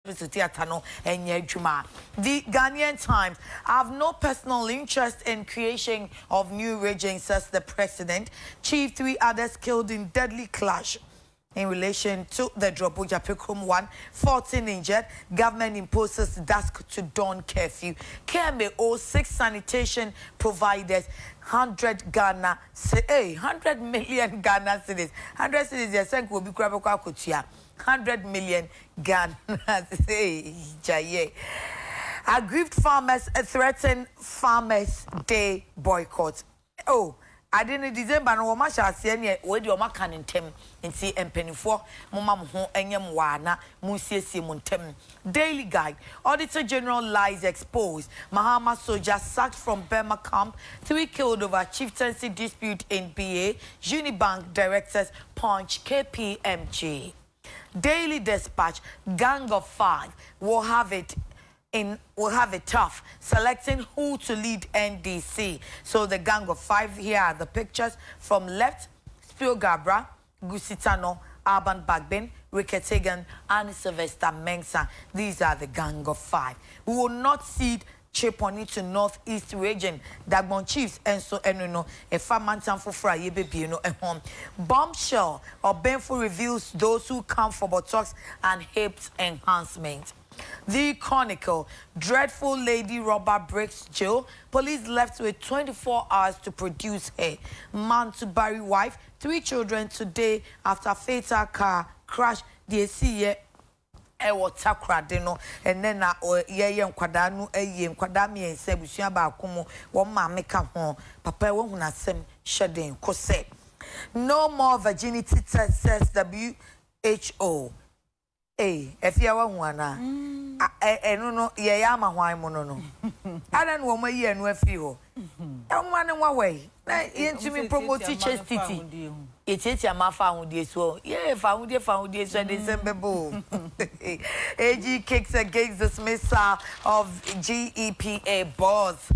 The Ghanaian Times have no personal interest in creation of new regions, says the president. Chief, 3 others killed in deadly clash. In relation to the Drobo Japekrum 1, 14 injured. Government imposes dusk to dawn curfew. KMA 6 sanitation providers, 100 Ghana, 100 million Ghana cedis. 100 cedis, yes, and will be Krabaka Kutia. 100 million Ghana. Aggrieved farmers threaten Farmers' Day boycott. Oh, I didn't December no ma sha ase ne we de o ma kan ntem nti empanifo moma mo ho enyem wana musiesie mo ntem. Daily Guide. Auditor General lies exposed. Mahama soldiers sacked from Burma camp. 3 killed over chieftaincy dispute in BA. Unibank directors punch KPMG. Daily Dispatch. Gang of 5 will have it tough selecting who to lead NDC. So the gang of 5, here are the pictures from left: Spio Gabra, Gusitano, Alban Bagbin, Riketegan, and Sylvester Mensah. These are the gang of 5. We will not cede Cheponi to Northeast region. Dagbon Chiefs and so enono a farmantan for Friday baby no a home. Bombshell or Benful reveals those who come for Botox and hips enhancement. The Chronicle. Dreadful lady robber breaks jail. Police left with 24 hours to produce her. Man to bury wife. 3 children today after fatal car crash. They see ewo takra de no enne na ye nkwada no nkwada me ense busua ba akomo wo ma meka ho papa wo hunasem hyeden kose. No more virginity test, says WHO. If you are one, no, ye am a wine mono. I don't want my year no feel. I'm running away. Into me promote teachers titi. It is your ma found this well. Yeah, found this and December bull. AG kicks against dismissal of GEPA boss.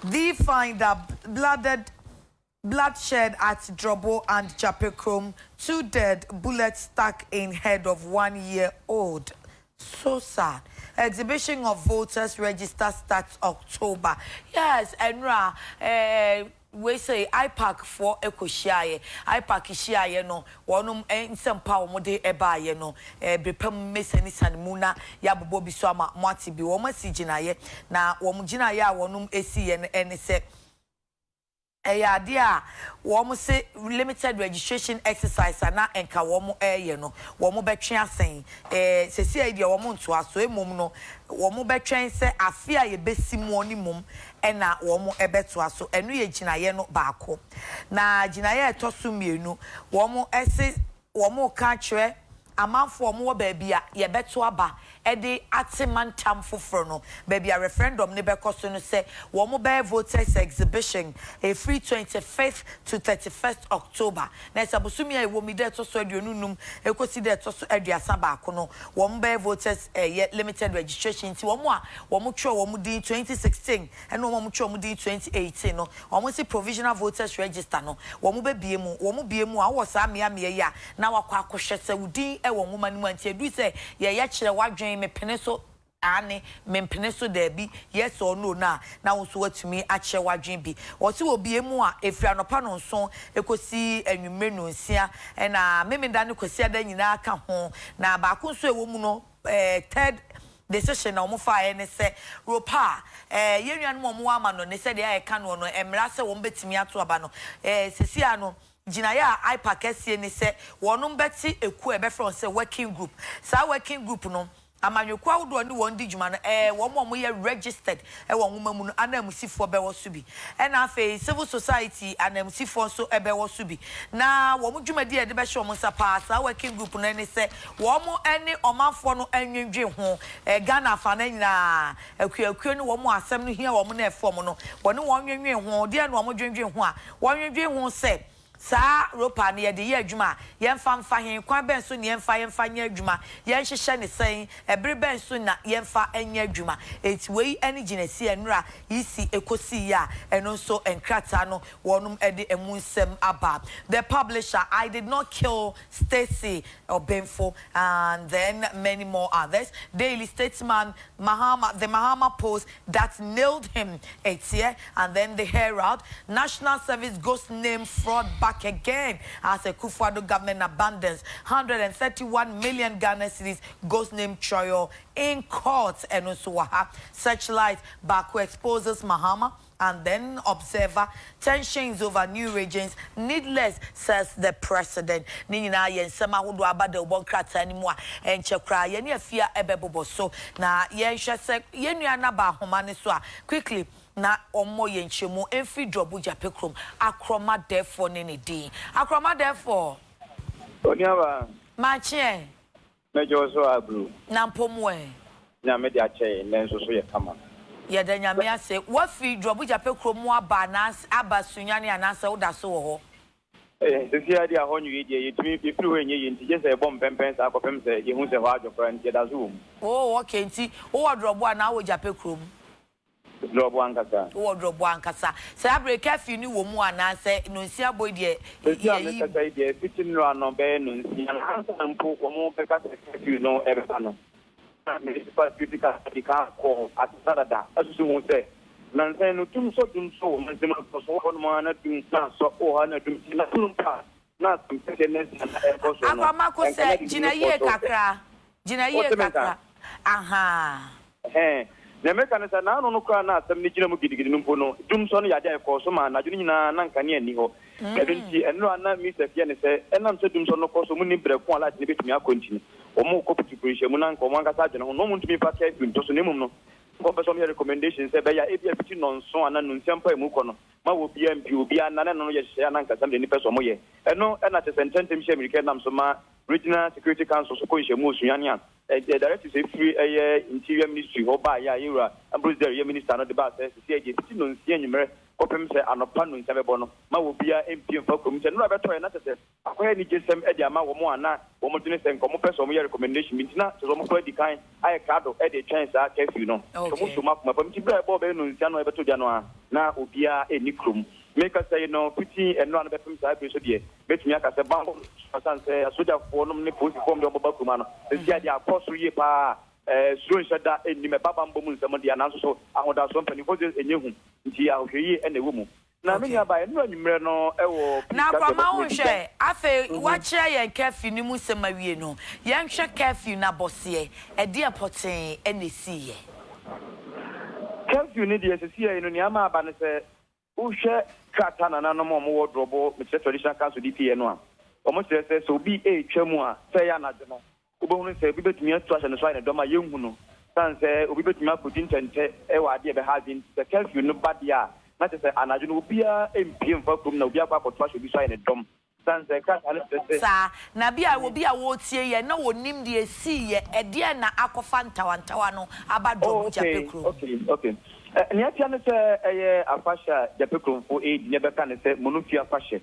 They find that bloodshed at Drobo and Japekrum. 2 dead, bullets stuck in head of 1-year-old. So sad. Exhibition of voters register starts October. Yes, Enra, we say IPAC for Ekoshiaye. IPAC Shiaye no, one in some power mode ebaye no, Brepem Messenis and Muna, Yabu Biswama, Marty be woman Sijinaye. Now, Womujinaya, one AC and se. Dia womo say limited registration exercise na enka womo no womo betwen asen sesi idea womo nto aso emom no womo betwen se afia ye besimu oni mom na womo ebeto aso enu ye ginaye no baako na ginaye etoso mienu womo ese womo ka kire amanfo womo wo ba bia ye beto aba ede atimantam foforo no baby a referendum ne bekoso no say womo be voters exhibition a free 25th to 31st October na sabusumi e womi de to so aduonunum ekosi de to so aduasa baako no womo be voters limited registration ti womo tro womo din 2016 and womo tro womo din 2018 no womo si provisional voters register no womo be biemu a wo sa mea ya na wakwa akohwe se wudin e wo nwoma nimu anti edu se ye kire wadwen me peneso ane me peneso debi yes or no na wo so watumi ache wadwen bi wo se obi emu a efri anopa no nso ekosi anwumre no nsia na memenda ne kosi ada nyina aka ho na ba ko nso ewo mu no third decision na omofa ne se ropa yenwan mo mo ama no ne se de ayeka no no emra se wo mbetimi ato aba no sesi ano Jinaya IPAC esie ni se wonum beti eku ebe from say working group. Sa working group no amanyekwa wodo ni won di djuma no wo ye registered wo nwoma mu no anamusifo be wo subi. Na afi civil society anamusifo so ebe wo subi. Na wo mu djumadi e de be hwe mo sapa sa working group no ni se wo mu ene omanfo no anwendwe ho Ghana fa na nyina akuakuo ni wo mu asem no hia wo mu na efo mo no wo ne wo nwendwe ho de na wo mu dwendwe ho a wo nwendwe ho se sa ropa ne ye de ye adwuma ye mfa hen kwan ben so ne ye mfa nye adwuma ye nhyehyɛ ne sen ebere ben so na ye mfa enye adwuma eti wei ene ginesi enura isi ekosi ya eno so enkrata no wonum ede emunsem aba. The publisher, I did not kill Stacey Obenfo, and then many more others. Daily Statesman, the Mahama Post that nailed him etie, and then the Herald. National Service Ghost name fraud back again as a Kufuor government abandons 131 million Ghana cedis ghost name trial in court. And also Searchlight back exposes Mahama. And then Observer, tensions over new regions needless, says the president. Nina yen sema hudu abade ubonkrata anymore and chekra yeni afia ebebobo so na yen shese yenu anaba homane so quickly na omo yen chemu enfi drobu japekrom akroma therefore nene din akroma therefore oniaba machie mejo so abru na mpomwe na me dia che nenso so ye kama ye da nyame ase wa fi drobu japekrom mu aba na aba sunyane anase woda so ho sisi adi a honyu yi die yetumi befiri ho enye yinti je se bom pempen sa akopem se ye hu se ho adwofra nti da so oh okay nti wo drobu ana wo japekrom drobu ankasa wo drobu ankasa se abre kafi ni wo mu anase no nsia boy die sisi ame kasa die fitin no ano be no nsia ansa mpo wo mu be kasa kafi no ebe ano municipal critical dika ko atadada asusu mu se nan sai no tum so man se ma so ho no na tum na so o ha na tum na tum pa na tum se ne na e ko so no akwa ko se jina ye kakra aha na me kan sa na no kwa na asem ni jina mu gidigidi no mpo no tum so no ya ja e ko so ma na juni nyina na nka ne ani ho edunti eno ana mi se fie ne se enam se tum so no ko so mu ni breko ala ne betumi akontini omo ko putu mu na nka omo anga sa je no no mu ntumi pa kai film to so ne mum no ko person here recommendation say be ya e bia biti non so ana no nsiampa emu ko no ma wo bia mpi obi ana ne no ye hye ana nka sam de ni person mo ye eno ena te sententem hye mirike nam so ma regional security council so ko hye mu osuane an the director say free interior ministry ho ba ya yura Ambrose there minister no de ba say see je biti non nsia nyumere ko pem say anopa no nsia bebo no ma wo bia mpi mfa community no abeto na tete akoya ni jesem e de ama wo mo ana wo mo dine sen ko mo person mo ye recommendation mintina so mo ko di kan ay kado e de chance a curfew no so mo so ma pam ti bra bo be no nsia no ebeto dia no a na obia eni krom make us say no pity and no an bepem say be so de betumi aka say bambo san say soja fo no ne police form de oboba kuma no dia dia akoso ye pa suro nshada eni me baba mbom nsam dia na so ahoda so mpani ko enye hu nti ya ohwe ene wo mu na me ya ba eno anwumre no ewo na kwama wo hwe afa wa kire ye curfew ni mu sema wie no ye nhwe curfew na bose e de poten enesi ye curfew ni de sesi ye no ni ama aba ne se uhwe krata na nanom mo wodrobo me traditional council DPN no a omo kire se so bi e twam a se ya na de no ubonu se bi betumi atu ahye ne so ayɛ dɔma yenhu no san se obi betumi akodi ntɛntɛ e wa ade be ha din se curfew no badia na se anadwo no obia empie mfa krom na obi akwa akɔto ahye bi so ayɛ ne dɔm san se krata ne se sa na bia obi a wo tie ye na wonim de esi ye ɛde na akɔfa ntawantawa no abadɔ japekro okay ni atia ne se eye afasha japekro fo e ne beka ne se monofi afashe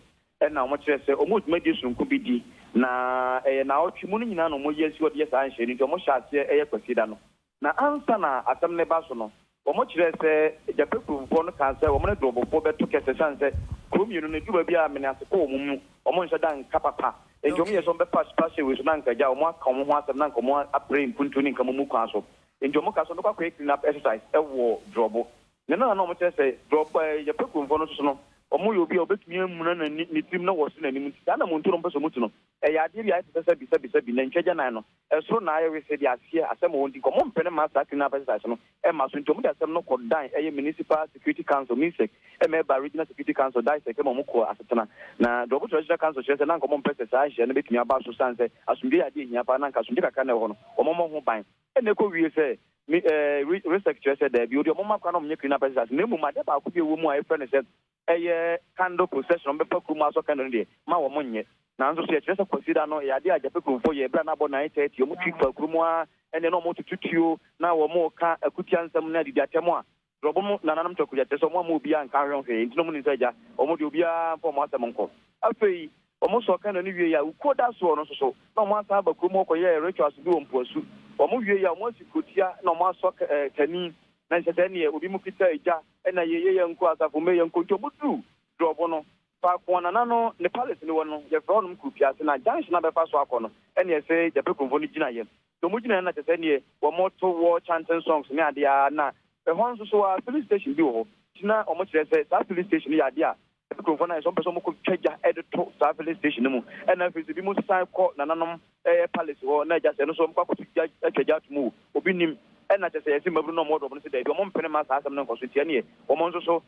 na omo kire se omo tuma di sunku bi di na na otwi mu nyina no mo yesi odi yesa anhye ni omo hyase kwasida no na ansa na atam ne ba so no omo kire se japekufo no kan se omo ne drobofo beto kese sanse krom yenu ne duba bia me na se ko omo omo nhyɛ dan kapapa enti omo yeso be pass we so na nka ja omo aka omo ho asem na nka omo apre mpuntu ni nka mo mu kwa so enti omo ka so no kwa clean up exercise wo drobo ne na omo kire se drobo japekufo no so no omo yo bi obetumi amuna na ni tim na wose na nim ta na mo ntoro mpeso mutu no ya ade bi ayete sesa bisa na ntwaja nan no so na aye we se di ase asem won di komo mpene ma sa clean up exercise no ma so ntomu da asem no ko dan municipal security council MISEC ba regional security council dai se kemo mo ko asetena na dobo traditional council chese na komo mpese sa ahye na betumi aba so sanse asumbi ya di hia pa na nka asumbi kaka na ho no omo mo ho ban ene ko wie se research chese da bi odi omo makwa na mo nye clean up exercise na mu ma de ba ko bi ewo mu aye friend se candle procession be pakuru aso candle de ma wo monye na nso so ye chese consider no ya de aja pekrumfo ye bra na bo 9:30 omo twi pakuru mu a ene no mo tututuo na wo mo ka akutia nsam na didi atemo a robo mo nananam tokuja teso mo obi an ka hwe hwe ntino mo ni saja omo de obi a fo mo asem nko afei omo so kan no wie ya uko da so no so na omo asa ba krom ko ye rituals bi wo mpoasu omo wie ya omo sikotia na omo aso tani na nhyɛ ne obi mu kita eja na ye nko asafo me ye nko ntobudu drobo no fa ko na no ne palace ne wono ye fro no mkupia se na junction na be fa so akono ene ye se je pekromfo no gina ye to mu gina na kyɛ ne omo to war chanting songs ne ade a na e hon so a police station bi wo tina omo kyerɛ se sa police station ya ade a pekromfo na so person mo ko twaja edito sa police station mu ena fi bi mu sai ko na nanom palace wo na ja se no so mo ko twaja tumu obi nim ena kyɛ se yesi mabru no mo do no se da bi omo mpene ma sa asem no nkoso tie ne omo nso so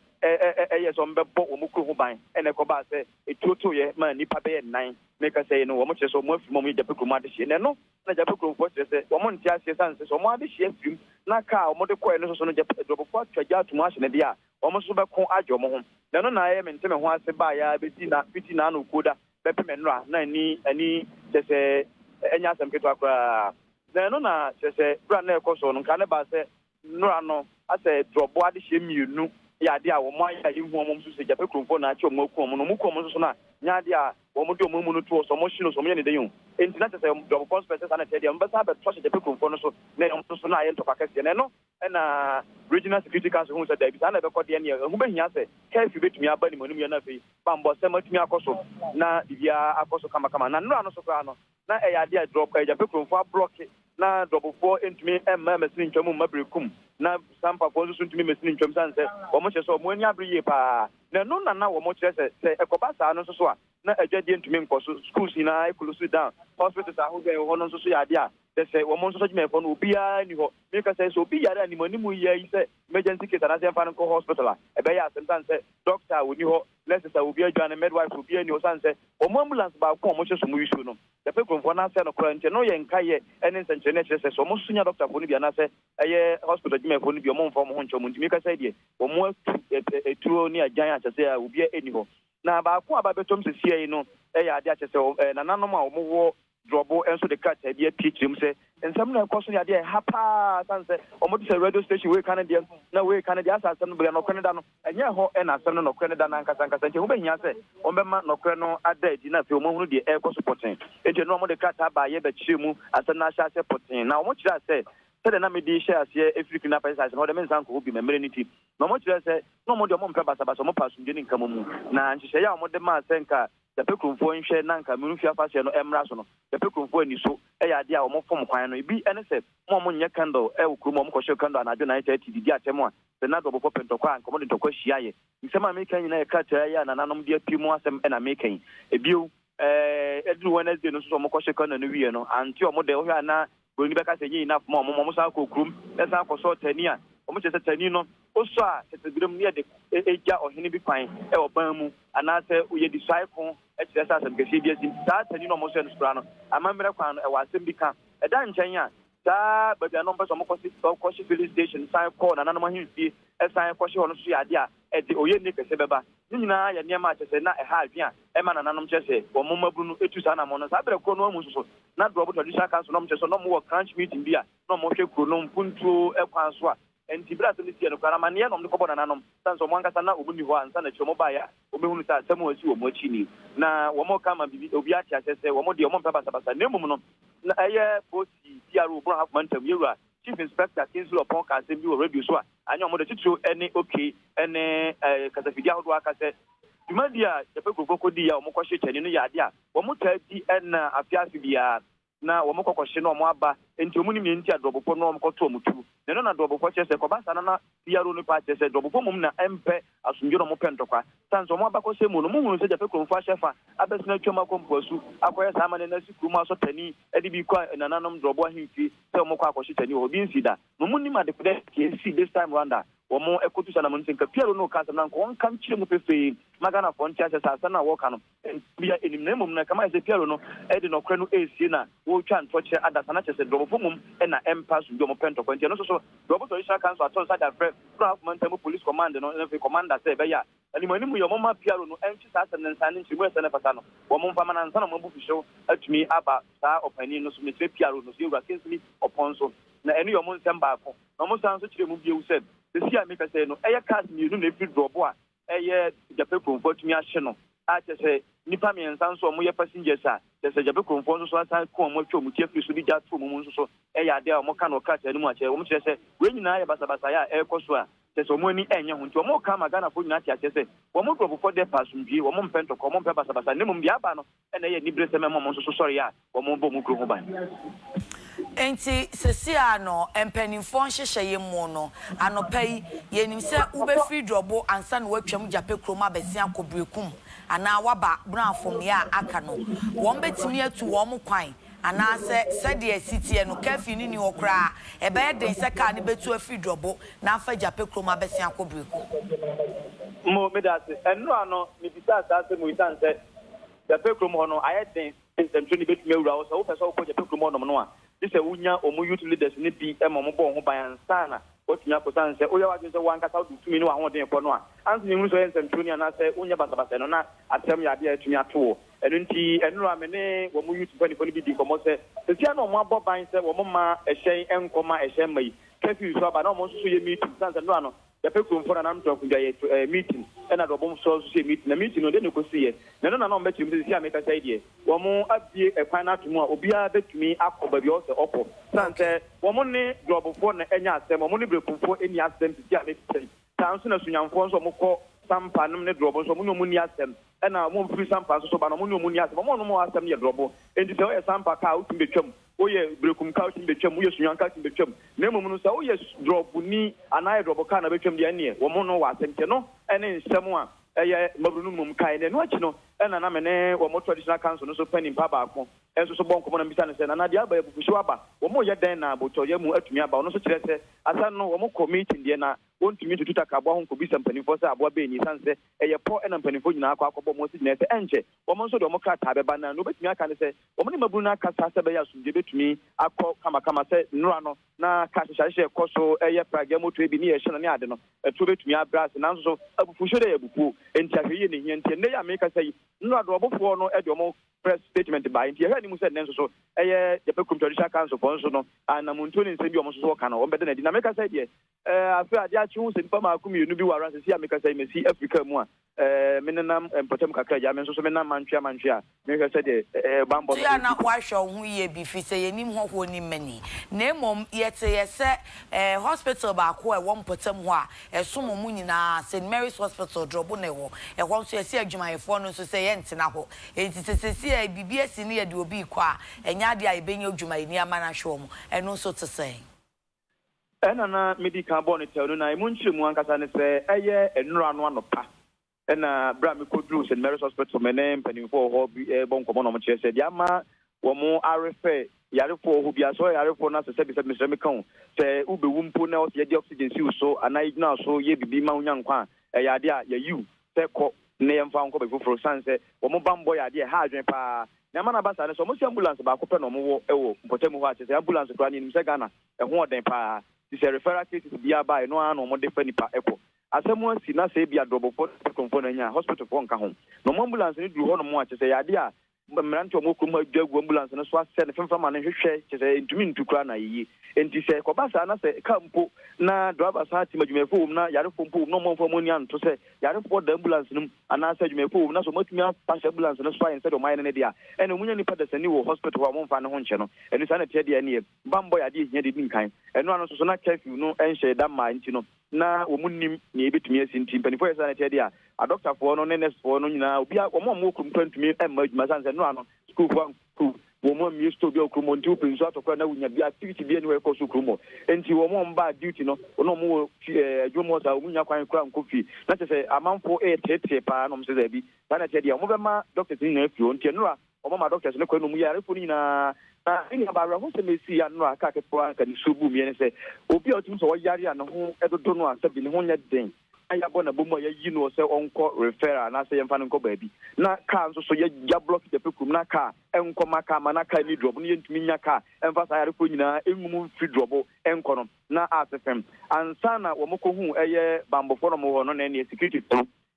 yes on bebo omo kro ho ban ena ko ba se etuoto ye ma nipa be nan make say no omo kyerɛ so omo afi mo ye japekrom ade hye ne no na japekrom fo kyerɛ se omo ntia hye sanse so omo ade hye afim na ka omo de koe no so no japekrom twaja tumu ahye ne dia omo so be ko adwo mo ho ne no na ye mente me ho ase ba ya beti na no koda be pe me nra na ani kyerɛ se enya asem keto akra na no na kyerɛ bra na ekoso no ka ne ba se nra no ase drobo ade hye mienu ya ade a wo mo ya ihu omo so se japekromfo na achi omo ku omo no mu ku omo so na nya ade a wo mo de omo mu no to so mo hye no so mo ye ne den yo enti na kyerɛ drobo conspiracy na tede am ba sa be trust japekromfo no so na omo so na ye ntoka kase ne no na regional security council hu se da bi sa na be kɔ de ne hu be hia se kafi betumi aba ni monum ye na fei ba mbo se matumi akoso na bibia akoso kama na nra no so kra no na e ya ade a drop japekromfo a block na drobofo entumi emma mesini ntwam mabrekum na sampa fo nso ntumi mesini ntwam sanse wo mo kyerɛ so mo ani abriye pa na no na wo mo kyerɛ se ekoba saa no so a na adwade ntumi nkoso schools na ekulusu down hospitals ahoga ho no so ya ade a se wo mo nso gyime fo no obia ni ho me ka se so obi yare animani mu yi se emergency case na se fa no hospital a ebe ya asem sanse doctor woni ho nurses a obi adwane midwife obi ani ho sanse wo mo ambulance ba ko mo hyeso mu issue no the pekromfo na se no kwante no ye nkaye ene nsenkyere na kyerɛ so mo sunya doctor fo no bia na se eye hospital gyime fo no bia mo mfa mo ho nkyɛ mo ntimi ka se die wo mo etuo ni agyan a kyerɛ se a obi ani ho na ba ko aba betom se sie no eye ade a kyerɛ se na nanom a wo mo wo drobo enso de kat e bia pitrim se ensam na ekoso ya de hapa sanse omo de radio station we Canada na we Canada asasem no bia no Canada no enye ho e na asem no Canada na nkasa nche ho behia se ombema no kre no ada di na fe omo hunu de e ko supporting ente no omo de kat aba ye be kyeremu asem na sha se porting na omo kyerɛ se sɛ na me di share se African na pesa se no de mensan ko bi memrenity na omo kyerɛ se no omo de omo mpa basa basa omo pa sumje ni nkamu mu na nhyehyɛ ya omo de ma senka japekromfo nhwe na nka menu fia fa se no emra so no japekromfo ani so e ya de a omo fom kwan no bi ene se mo nye candle e wukuru mo ko show candle anajo na ite di atemu a se na dobo pentokwa nkomo de tokwa hia ye nsema me kan nyina e ka tira ya na nanom de apimu asem e na me kan ebio edru Wednesday no so mo ko show candle no wie no anti omo de ohwa na boni be ka se nyi na mo sa ko krum e sa ko so tani a omo che se tani no oso a se biram ne de eja ohene bi kwan e oban mu ana se oye di cycle e kyerɛ sɛ asɛm kɛseɛ bi asi saa tani no ɔmo so no sora no amammerɛ kwan no ɛwɔ asɛm bi ka ɛda nkyɛn a saa baabi a no mpɛ sɛ ɔmokɔhye filling station san kɔɔ na nanom ahemfie ɛsan kɔhye hɔ no so yɛ ade a ɛde ɔyɛ nne kɛsɛ bɛba ne nyinaa yɛ nneɛma a kyerɛ sɛ na ɛha adwe a ɛma nananom kyerɛ sɛ ɔmo maburu no ɛtu saa namɔ no saa berɛ kuro no amu nso so na dorɔbo traditional council no ɔmo kyerɛ sɛ na ɔmo wɔ crunch meeting bi a na ɔmo hwɛ kuro no mpuntuo ɛkwan so a enti bra so ne tie no kra ma ne nom ne kɔbɔ nananom san so mo ankasa na omu ni hɔ ansa na kyerɛ mo ba ya obehunu sa asɛm wasi wɔ mo akyi ni na wɔ mo ka ma bibi obi ate asɛ sɛ wɔ mo de wɔ mo mpa basa na emum no na ɛyɛ bosi PRO bro half mantam yewura chief inspector Kingsley upon ka asɛm bi wɔ radio so a anya mo de titiro ɛne okay ɛne kasafidi ahodo aka sɛ dumadi a japekromfo di ya wɔ mo kɔhye kyɛne no yɛ ade a wɔ mo taa di ɛna afiase bia na wɔ mo kɔkɔhye no mo aba enti omu ni mi nti adrɔbofo no mo kɔto mo tu ne no na adrɔbofo kyerɛ sɛ kɔba sa na PRO no pa kyerɛ sɛ adrɔbofo mum na ɛmpɛ asomdwe no mo pɛ ntɔkwa san so mo aba kɔsɛ mu no mo hunu sɛ japekromfo ahyɛ fa abɛsena twam akɔmpoasu akɔyɛ saa ma ne na sikuru mu aso tani ɛde bi kɔ nananom drɔbo ahemfi sɛ mo kɔ akɔhye tani wɔ bi nsi da no mo nim ade pɛdɛ kɛsi this time round a wɔn ɛkotu sa na mo nka PRO no ka sɛ na nkɔn kam kyerɛ mu pefee magana fɔ nkyɛ sɛ saa sɛ na wɔka no bia enim na mmom na kama sɛ PRO no ɛde nɔkora no esie na wɔtwa ntɔkyerɛ adasa na kyerɛ sɛ drɔbofo mum ɛna ɛmpa so bi ɔmo pɛ ntɔkwa nti ɛno nso so drɔbo traditional council atɔ nsa da frɛ pro mantam police command no ɛfɛ commander sɛ ɛbɛyɛ a animani mu yɛ ɔmo ma PRO no ɛntwi saa sɛ ne nsa ne nkyɛmu ɛsɛ ne fasa no wɔn mfa ma na nsa na ɔmo bu fihyew atumi aba saa ɔpanin no so ne kyerɛ PRO no so yɛwura Kingsley ɔpɔn so na ɛno yɛ ɔmo nsɛm baako na ɔmo san so kyerɛ mu bio sɛ sisi a meka sɛ no ɛyɛ cars mmienu na efi drɔbo a ɛyɛ japekromfo atumi ahye no a kyerɛ sɛ nipa me nsan so mo ye passengers a se Jabe Kromfo nso so asan ko mo twa mo tie firi so bi ja to mo nso so e ya de a mo ka no ka tani mu a che wo mo kire se we nyina ya basabasa ya e ko so a se so mo ni enye ho nti wo mo ka magana fo nyina tia se wo mo krofo de pasumdwi wo mo mpento ko mo mpe basabasa ne mo bia ba no e na ye ni bre se me mo nso so sorry a wo mo bo mo kro ho ban. Enti sesia no empanimfo nhyehyeye mu no anopai yenim se ubefri drobo ansa na watwam Jape Krom abesia kobrekum ana waba brafom ya aka no won betimi atu won kwan ana se de sitie no kafi ni okra ebe den se ka ne betu afri drobo na afa Jape Krom abesia kobrekum mo me da se eno ano mi bisa sa se mo isan se Jape Krom ho no ayeden ntentwe ni betumi awura wo so wo pese wo ko Jape Krom ho no a this unya omu youth leaders ni bi e mo bo ho ban sana otunya ko san se oya wadin se wanka sa du tumi no a hoden ko no a anso ni so ensem tuni na se unya basabasa no na atem ya de atumi ato enu nti enu amene wo mu youth bani bi di komo se tia no mo aboban se wo mo ma ehyen enkoma ehyen mai kafi so aba na mo so ye meeting san se no ano Jape Kromfo na nam to kunja ye meeting na do bom so so meeting na meeting no de no ko sie na no na no mbetiri mse sia meka sai die wo mo abie ekwan na tomu a obia betumi akoba bi o se opo san se wo mo ne globofo na enya asem wo mo ne brekumfo eni asem sia meka tan so na sunyamfo so mo ko sampa num ne drobo so mo no mu ni asem na mo mfiri sampa so ba no mo no mu ni asem mo no mo asem ye drobo enti se o ye sampa ka o tumbe twam oye brekum ka o tumbe twam oye sunyan ka tumbe twam na mo no sa oye drobo ni anaye drobo ka na betwam de ane wo mo no wa asem ke no ene nsem a eye mabrunu mum kai ne no achi no ena na mene wo mo traditional council no so panim pa ba ko enso so bonko mo na bisa ne se na dia ba ya bufushi aba wo mo ye den na boto ye mu atumi aba no so kire se asan no wo mo committee de na wontumi tututa ka abo ho ko bisa mpanifo se abo be ni sanse eye po ena mpanifo nyina akọ akọbọ mo si ne se enche wo mo so de mo kra ta be ba na no betumi aka ne se wo mo ne mabrunu aka sa se be ya sumje betumi akọ kama se nura no na ka hyehyehye ko so eye praga moto ebi ni ye hye no ne ade no etu betumi abra se nanso so abufushi de abufu enti ahye ne hie enti ne ya me ka sai nura do obofo no e de mo press statement by enti ahye ni mu se nenso so eye Jape Krom traditional council for so no anamuntu ni nsebi o mo so ka no o be de na di na me ka sai de afi ade achi hu se nipa ma akumi enu bi wara se si ameka sai mesi Africa mu a menenam empotem kakra ja men so so menam mantwa me ka sai de bambo ya na wahwe hu ye bi fi se yenim ho ni mani na mom yete yese hospital ba ko e wo mpotem ho a esomo mu nyina St Mary's Hospital drobo na wo e ho so yese adwumayefo no so se ye ntena ho enti se ya bibia si ne ye de obi kwa enya de a ebenya adwumayeni amana hwe mo eno so te sei na medical bonnet no na emunchemu ankasa ne se eye enura no anopa na bra me kodru St Mary's Hospital menem panimfo ho bonkomo no mo kire se dia ma wo mo arefe yarefo ho bia so yarefo na se bi se me kan se ubewu mpo na o se di oxygen si so ana igna so ye bibi ma unya nkwa ya de a ya yu se ko ne yemfa nko be foforo sanse wo mo bambo ya de ha adwen pa na mana basa ne so mo si ambulance ba ko pe no mo wo ewo mpotem ho a se ambulance kra ni nim se Ghana ho oden pa this referral case bia ba no an mo de fa nipa eko asemu asi na se bia drobo for konfo na nya hospital for nka ho no ambulance ni duru ho no mo a se ya de a mmeranti omo krum adwagu ambulance no so ase ne femfa ma ne hwehwe se ntumi ntukura na yi enti se ko basa na se kampo na driver sa ti madwumefo na yarefo mpo no mo mfo ni anto se yarefo da ambulance num ana se adwumefo na so matumi pass ambulance no so ayen se do mayen ne dia ene munya nipa da sani wo hospital wa mo mfa ne ho nche no eni sa na tie dia ne bambo ya de hia de din kan eno ano so na curfew no enhye da ma nti no na wo munnim ne ebetumi asinti mpanifo yesa na tie dia a doctor for no ne nurse for no nyina obi a mo krum twantumi emma adwuma sanse no ano school for wo mo mi sto bi okrumo nti open so atokwa na wunya bi activity bi anywhere ko so krumo enti wo mo mba duty no no mo adwuma sa wunya kwan kra nkofi na se amanfo tete pa no mse za bi na tie dia mo be ma doctors ni na afio nti no a o ma doctors ne kwanu mu yare fo ni na ni abara ho se mesi ya no aka ke pro aka ni subu mi ne se obi a otum so wo yare a no ho edodo no asa bi ne ho nya den aya bona bomo ya yi no se onko referral na se yemfa nko baabi na ka nso so ya block Jape Krom na ka enko maka mana ka ni drop no yentumi nya ka emfa sa yare ko nyina enwum free drop enko no na asfm ansana wo moko hu eye bambofo no mo no na ne security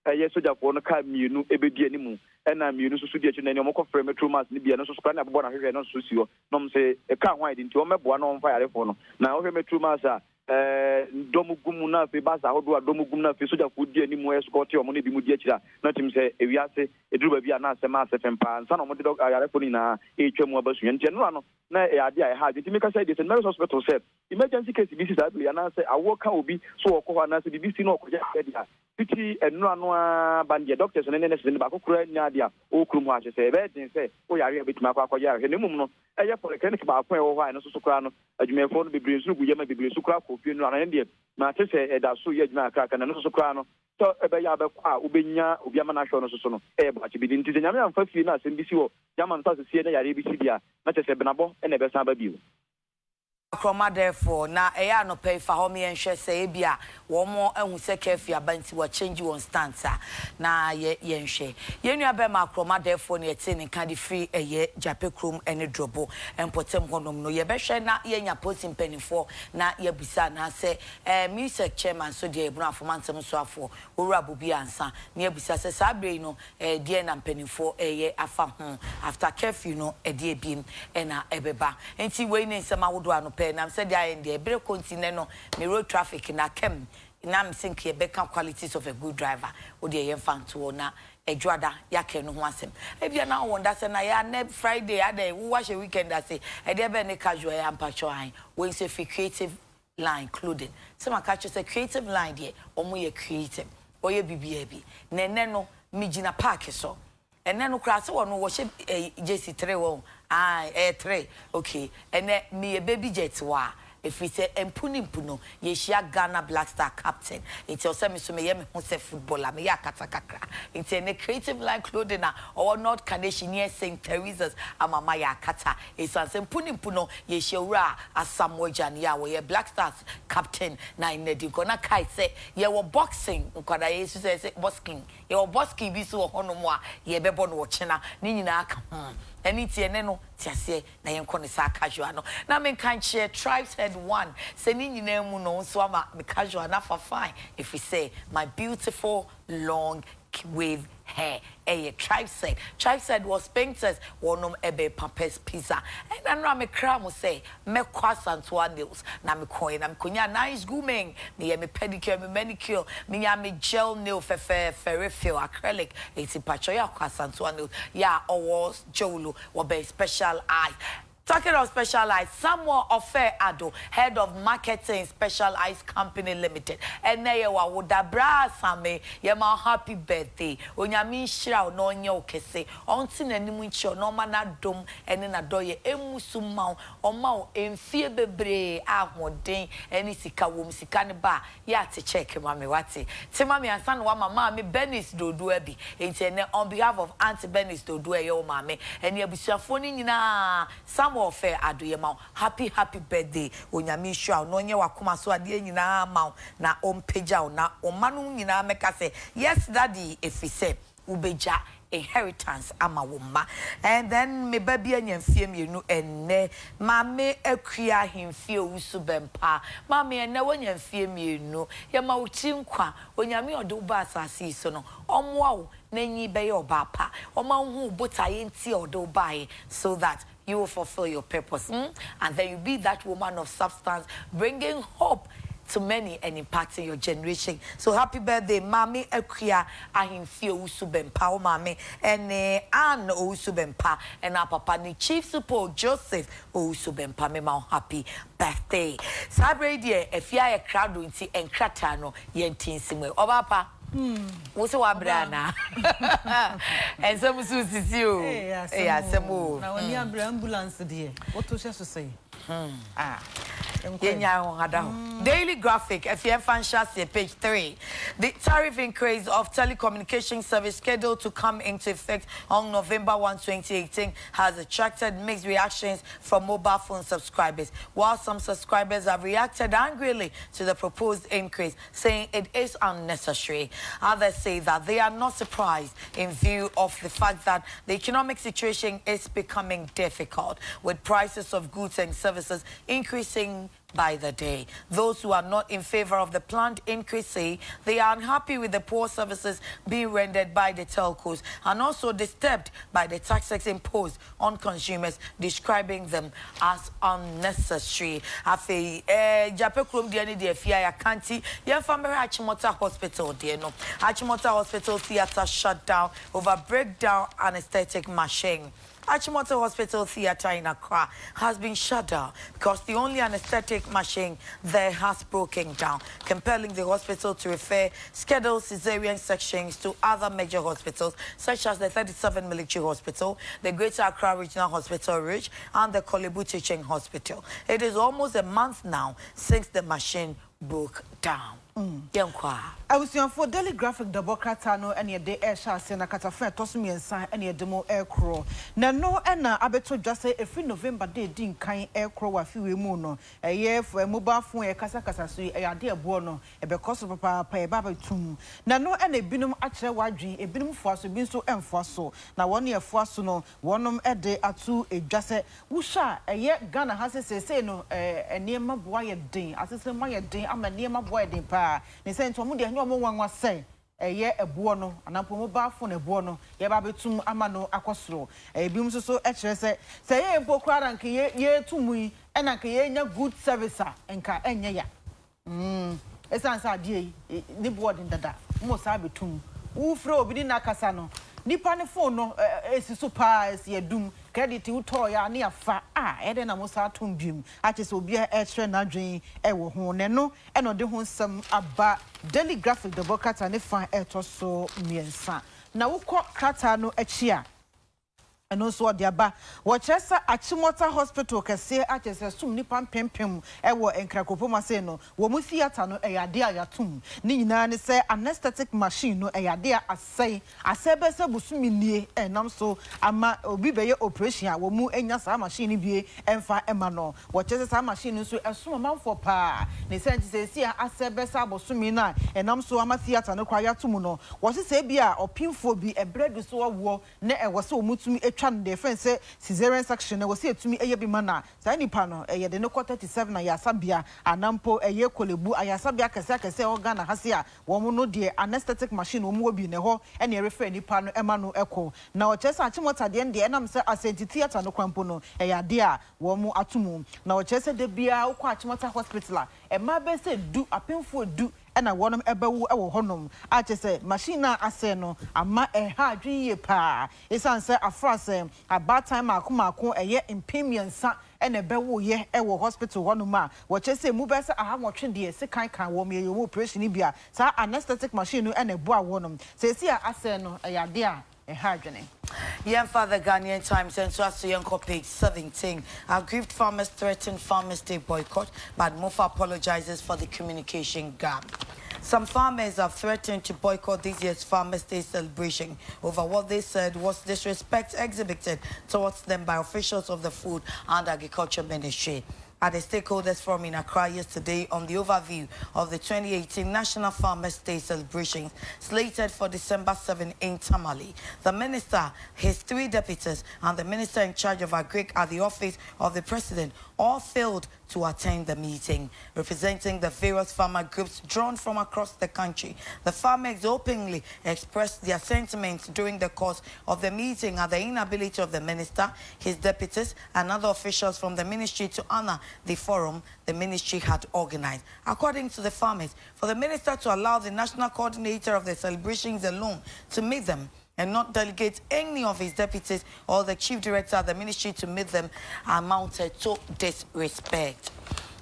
eye soja ko no ka mienu ebedi animu na mienu so di achi na ne moko frame metro mass ni bia no so so na bebo na hwehwe no so si ho no mse e ka hwan di nti o meboa no mfa yare fo no na o hwe metro mass a domu gumu na fe basa hodo domu gumu na fe soja fu di ani mu escort o mo ne bi mu di akira na tim se ewiase eduru ba bi na asema asefem pa nsa na mo de ayare fo ni na etwa mu abasu nti no ano na ade a ha nti me ka say the St. Mary's Hospital said emergency case bi si sabi na say awo ka obi so okọ na say BBC na okọ ja dia titi enu ano bande doctors ne ne se ba kokura nya dia o kuru mu a se be din say o yare betima akọ ja he ne mum no eye polyclinic ba akọ e wo ha no so kura no adwumefo no bebre nsu gu yema bebre nsu kura kofi no ana ne na te se eda so ye adwuma aka na no so kura no so ebe ya be kwa ubenya obi ama na hwo no so no ba chi bidi nti nyame amfa fie na asem bisi wo yama nta se na yare bisi dia na te se benabo na ebe san ba biwo Kroma therefore na eya no pay for home yenhwe say bia wo mo ehun se kafi abanti wa change one stance na yenhwe yenua be ma kroma therefore na yete ne kan di free eye jape krom ene drobo empotem honom no ye be hwe na yenya posting penifo na ye bisa na se music chairman so de ebunu afomantem so afo owura bobi ansa na ye bisa se sabre no de na penifo eye afa ho after curfew no de ebim na ebeba enti we ne nsema wodo ano I'm said I in the Ebere continent no me road traffic na kem na me think ye beka qualities of a good driver o de yen fan to na edwada yake no ho asem e bia na wonder say na ya ne Friday ade wo wash a weekend that say e de be ne casual ya mpacho an we say fi creative line clothing so ma catch say creative line there omo ye creative o ye bibia bi nene no mi gina park so ene no kra se wo no wo she JC3 wo 3 okay ene me baby jet wa if we say empuni no ye shia Ghana Black Star captain it also me so me ye me ho say footballer me ya kata kakra it ene creative line clothing na or North Canadian near St. Teresa's amama ya kata it's an empuni no ye shia Asamoah Gyan ya we Black Stars captain na inedi ko na kai say ye wo boxing nkwada ye say boxing ye wo boxing bi so hono mo a ye bebo no wo chena ni nyina aka any tiene no tiase na yenko ne sa casual no na men kan share tribes head one say ni nyina mu no so ama me casual na for fine if we say my beautiful long wave hair tribe said was painters wonom ebe Papa's pizza and na me kra mo say me kwasantoa nails na me coin na me konya nice grooming me pedicure me manicure me ya me gel nail refill acrylic eti pacho ya kwasantoa nails ya owo jolo wo be special eye. Talking of Specialized, Samuel Ofe Ado, head of marketing Specialized Company Limited. And there you are with the bra same, yema happy birthday. Onyami shira no nyo kese. Onti na nimuncho no mana dom ene na doye emusuma oma emfie bebre ahoden eni sika wom sika ne ba ya te check mama wate. Te mama ansan wa mama me Benis Dodo abi. Enti on behalf of Auntie Benis Dodo e yo mama eni abusuafo ni nyina Ofe Adoyema happy birthday onyame hwa no nye wakoma so ade nyina ma na ompeja na omanu nyina meka say yes daddy if he say ubeja inheritance ama woma and then me baby anyamfie mienu enne mame akua himfie owusu bempa mame enne wanyamfie mienu ye ma uti nkwa onyame odo ba asase so no omwa wo nanyi be ye obapa oma hu botaye nti odo bae so that you will fulfill your purpose and then you be that woman of substance bringing hope to many and impacting your generation. So happy birthday, Mami Akuya Ahimfie Usubempa, o Mami, and Anne Usubempa, and our papa ni Chief Support Joseph Usubempa. Me ma happy birthday. Sabre dear, if you are a crowd doing tea and cratano, yentin simwe. Obapa. What's your brana? And some Susie, you. Yeah, some more. Now, when you have ambulance, dear, what was just to say? Daily Graphic, FM Fantasy, page 3. The tariff increase of telecommunication service scheduled to come into effect on November 1, 2018 has attracted mixed reactions from mobile phone subscribers. While some subscribers have reacted angrily to the proposed increase, saying it is unnecessary. Others say that they are not surprised in view of the fact that the economic situation is becoming difficult, with prices of goods and services increasing by the day. Those who are not in favor of the planned increase say they are unhappy with the poor services being rendered by the telcos and also disturbed by the taxes imposed on consumers, describing them as unnecessary. Afi Jape Krom Diani de Fia Kanti, Yamfamere Achimota Hospital, Diano. Achimota Hospital theatre shut down over breakdown anesthetic machine. Achimota Hospital Theatre in Accra has been shut down because the only anesthetic machine there has broken down, compelling the hospital to refer scheduled cesarean sections to other major hospitals such as the 37 Military Hospital, the Greater Accra Regional Hospital Ridge, and the Kolebu Teaching Hospital. It is almost a month now since the machine broke down. I was young for Daily Graphic, the Bocatano, and your day air shall send a catafan, Tosmi and Sign, and your demo air crow. Now, no, and I bet to just say a free November day didn't kind air crow a few mono, a year for a mobile phone, a casacasui, a dear buono, a because of a pay baba tomb. Now, no, and a binum actual wadri, a binum for so bin so and for so. Now, 1 year for so no, 1 a day or 2 a just a wusha, a yet Ghana has a say no, a near my boy a day, as I say my day, I'm a near my boy day pa. They say to Mudi, no one was say, a year a buono, and a mobile phone a buono, Yababitum Amano Aquasro, a beam so extra say, a pokra and ye to me, and a kaya good servicer, and ka enya. It's answer, dear, the board in the da, most abitum, who throw within a casano. Nipane phone no is super as ye doom credit you toya near fa eden amosa tumbim aches obi extra na dwen e wo ho ne no e no de ho nsam aba Daily Graphic the bokata ne fa etoso miensa na wokọ krata no achi a and also the aba Worcester Achimota Hospital kese achese sum nipa pempem ewo enkrakopoma se no wo mu theater no eyade ayatum ni nyina ne se anesthetic machine no eyade asai asebese busumi nie enam so ama obi beye operation a wo mu enya sa machine bie emfa ema no Worcester sa machine so esum manfo pa ne se ntise si asebese abosumi na enam so ama theater no kwa yatum no wo se bia opimfo bi ebredu so wo ne ewo se omutumi twan the friend say cesarean section na wose etumi eye bi mana say nipa no eye de no 37 na yasabia anampo eye kolebu ayasabia kese organ na hase a wo mo no de anesthetic machine wo mo bi ne ho e na refer nipa no ema no eko na o chese achimota de de enam say asenti theater no kwampo no eye ade a wo mo atumu na o chese de bia wo kwa achimota hospital e ma be say du apemfo du ena wonom ebewu ewo honom achese machine na ase no ama ha adwiye pa isanse afrase about time akomako eye impemiensa ena ebewu ye ewo hospital honom a wo chese mu be se aha wotwe de se kan wo me yo operation bia sa anesthetic machine no ena ebu a wonom se si a ase no eyade a Father Ghanaian Times and Swasiyanko page 17. Aggrieved farmers threaten Farmers' Day boycott, but Mofa apologizes for the communication gap. Some farmers have threatened to boycott this year's Farmers' Day celebration over what they said was disrespect exhibited towards them by officials of the Food and Agriculture Ministry. At the stakeholders forum in Accra yesterday on the overview of the 2018 National Farmers' Day celebrations slated for December 7 in Tamale. The minister, his 3 deputies, and the minister in charge of Agric at the office of the president all failed to attend the meeting. Representing the various farmer groups drawn from across the country, the farmers openly expressed their sentiments during the course of the meeting at the inability of the minister, his deputies, and other officials from the ministry to honor the forum the ministry had organized. According to the farmers, for the minister to allow the national coordinator of the celebrations alone to meet them and not delegate any of his deputies or the chief director of the ministry to meet them amounted to disrespect.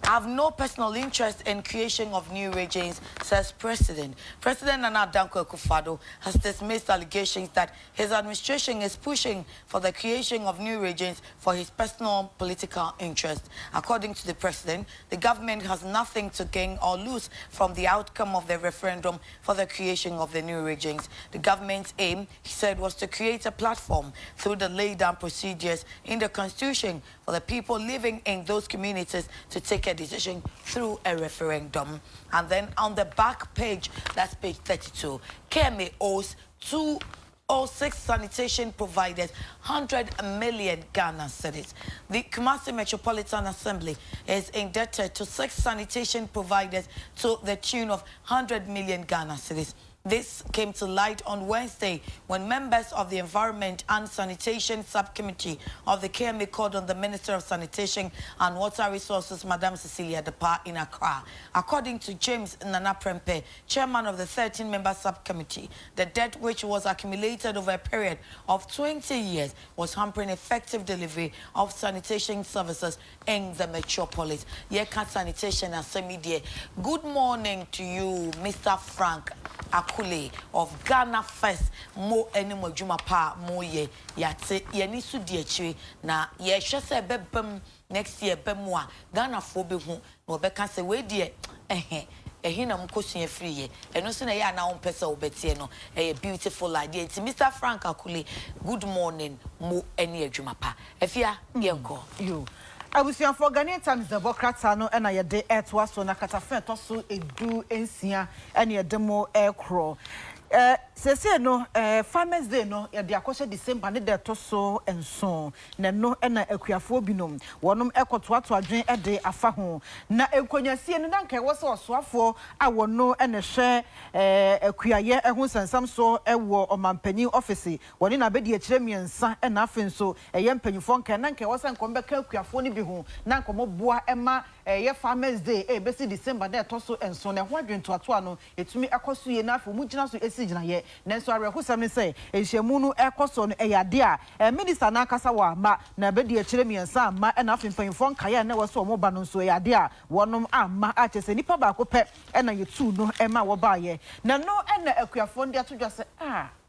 I have no personal interest in creation of new regimes, says President. President Nana Danko Akufo-Addo has dismissed allegations that his administration is pushing for the creation of new regimes for his personal political interest. According to the President, the government has nothing to gain or lose from the outcome of the referendum for the creation of the new regimes. The government's aim, he said, was to create a platform through the laid-down procedures in the Constitution for the people living in those communities to take a decision through a referendum. And then on the back page, that's page 32, Kemi owes all 6 sanitation providers 100 million Ghana cedis. The Kumasi Metropolitan Assembly is indebted to 6 sanitation providers to the tune of 100 million Ghana cedis. This came to light on Wednesday when members of the Environment and Sanitation Subcommittee of the KMA called on the Minister of Sanitation and Water Resources, Madam Cecilia Dapa, in Accra. According to James Nana Prempe, chairman of the 13-member subcommittee, the debt which was accumulated over a period of 20 years was hampering effective delivery of sanitation services in the metropolis. Yeka Sanitation Assembly. Good morning to you, Mr. Frank Akule of Ghana First. Mo enimo juma pa mo ye yate ye ni su die chiri na ye hwese bebem next year bemwa Ghana fo be hu no be kan se we die ehi na mkosua free ye eno so na ye na won pese obetie no beautiful idea. Mr. Frank Akule, good morning. Mo eni adwuma pa afia yenko you abusian for Ghanaian Times the Democrat no na ye de etwa so na katafen to so edu ensia ene ye demo aircraw sese no Farmers Day no ye de akoshe December ne de to so enso na no na akuafo binom wonom ekoto ato adwen de afa ho na enkonyasie no na nka wo se osoafo a wono na hwe akuaye ehun sansam so ewo omampani office woni na bedi akire miensa na afen so eye mpanyifo nka na nka wo se nkom beka akuafo ni bi ho na nkom boa ema ye Farmers Day besi December de to so enso na ho adwen to ato ano etumi ekoso ye na afa mu gina so gina ye nanso arekosam ne say enhyiamu no ekoso no eyade a minister na akasa wa ma na bedi akire miensa ma na afempanyfo nkaye na woso omo ba no so eyade a wonom amma a chese nipa ba ko pe na yetu no ema wo ba ye na no na akuafo ndi atodwa se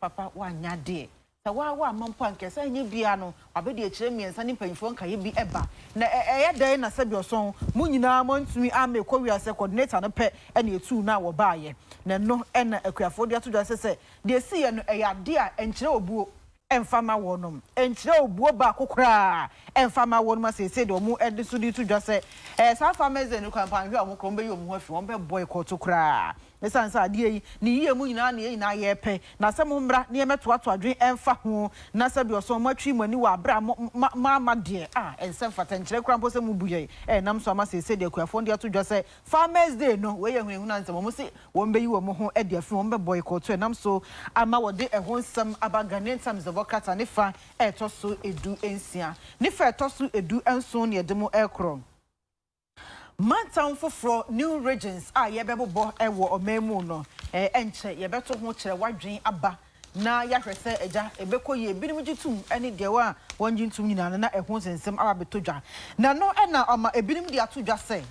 papa wanya de wa mampo ankesa enye bia no abedi akire miensa ni mpanyfo nkaye bi eba na eyade na sabi oson mu nyina montumi amekọ wiase coordinator no pe na yetu na wo ba ye na no na akuafo dia to dwase se de si ye no eyade a enkyere obuo emfama wonom enkyere obuo ba kokora emfama wonom asese de omu ede so di to dwase sa Farmers Day no campaign hwe omu krombe yo mu ho afi won be boycott kokora esansa ade yi ni yiye mu nyina na ye nyina ye pe na se mo mbra na ye meto ato adwen emfa ho na se bi oso matwi mani wa abra ma de ensem fata nkyere krampo se mu buye nam so ama sese de akuafo de ato dwase Farmers Day no we ye hunu na nsem mo se won be yi wo mo ho ade afi won be boycott nam so ama wode ehon sam aba Ghanaian Times of Okata ne fa to so edu ensia ne fa to so edu enso ne de mo ekro Mantown foforo new regions ye bebo ewo omemu no enche ye beto ho kire wadwen aba na ya hwese eja ebeko ye binim gitum ene de wa wonjintum nyina na ehon sensem aba betodwa na no na oma ebinim de atodwa se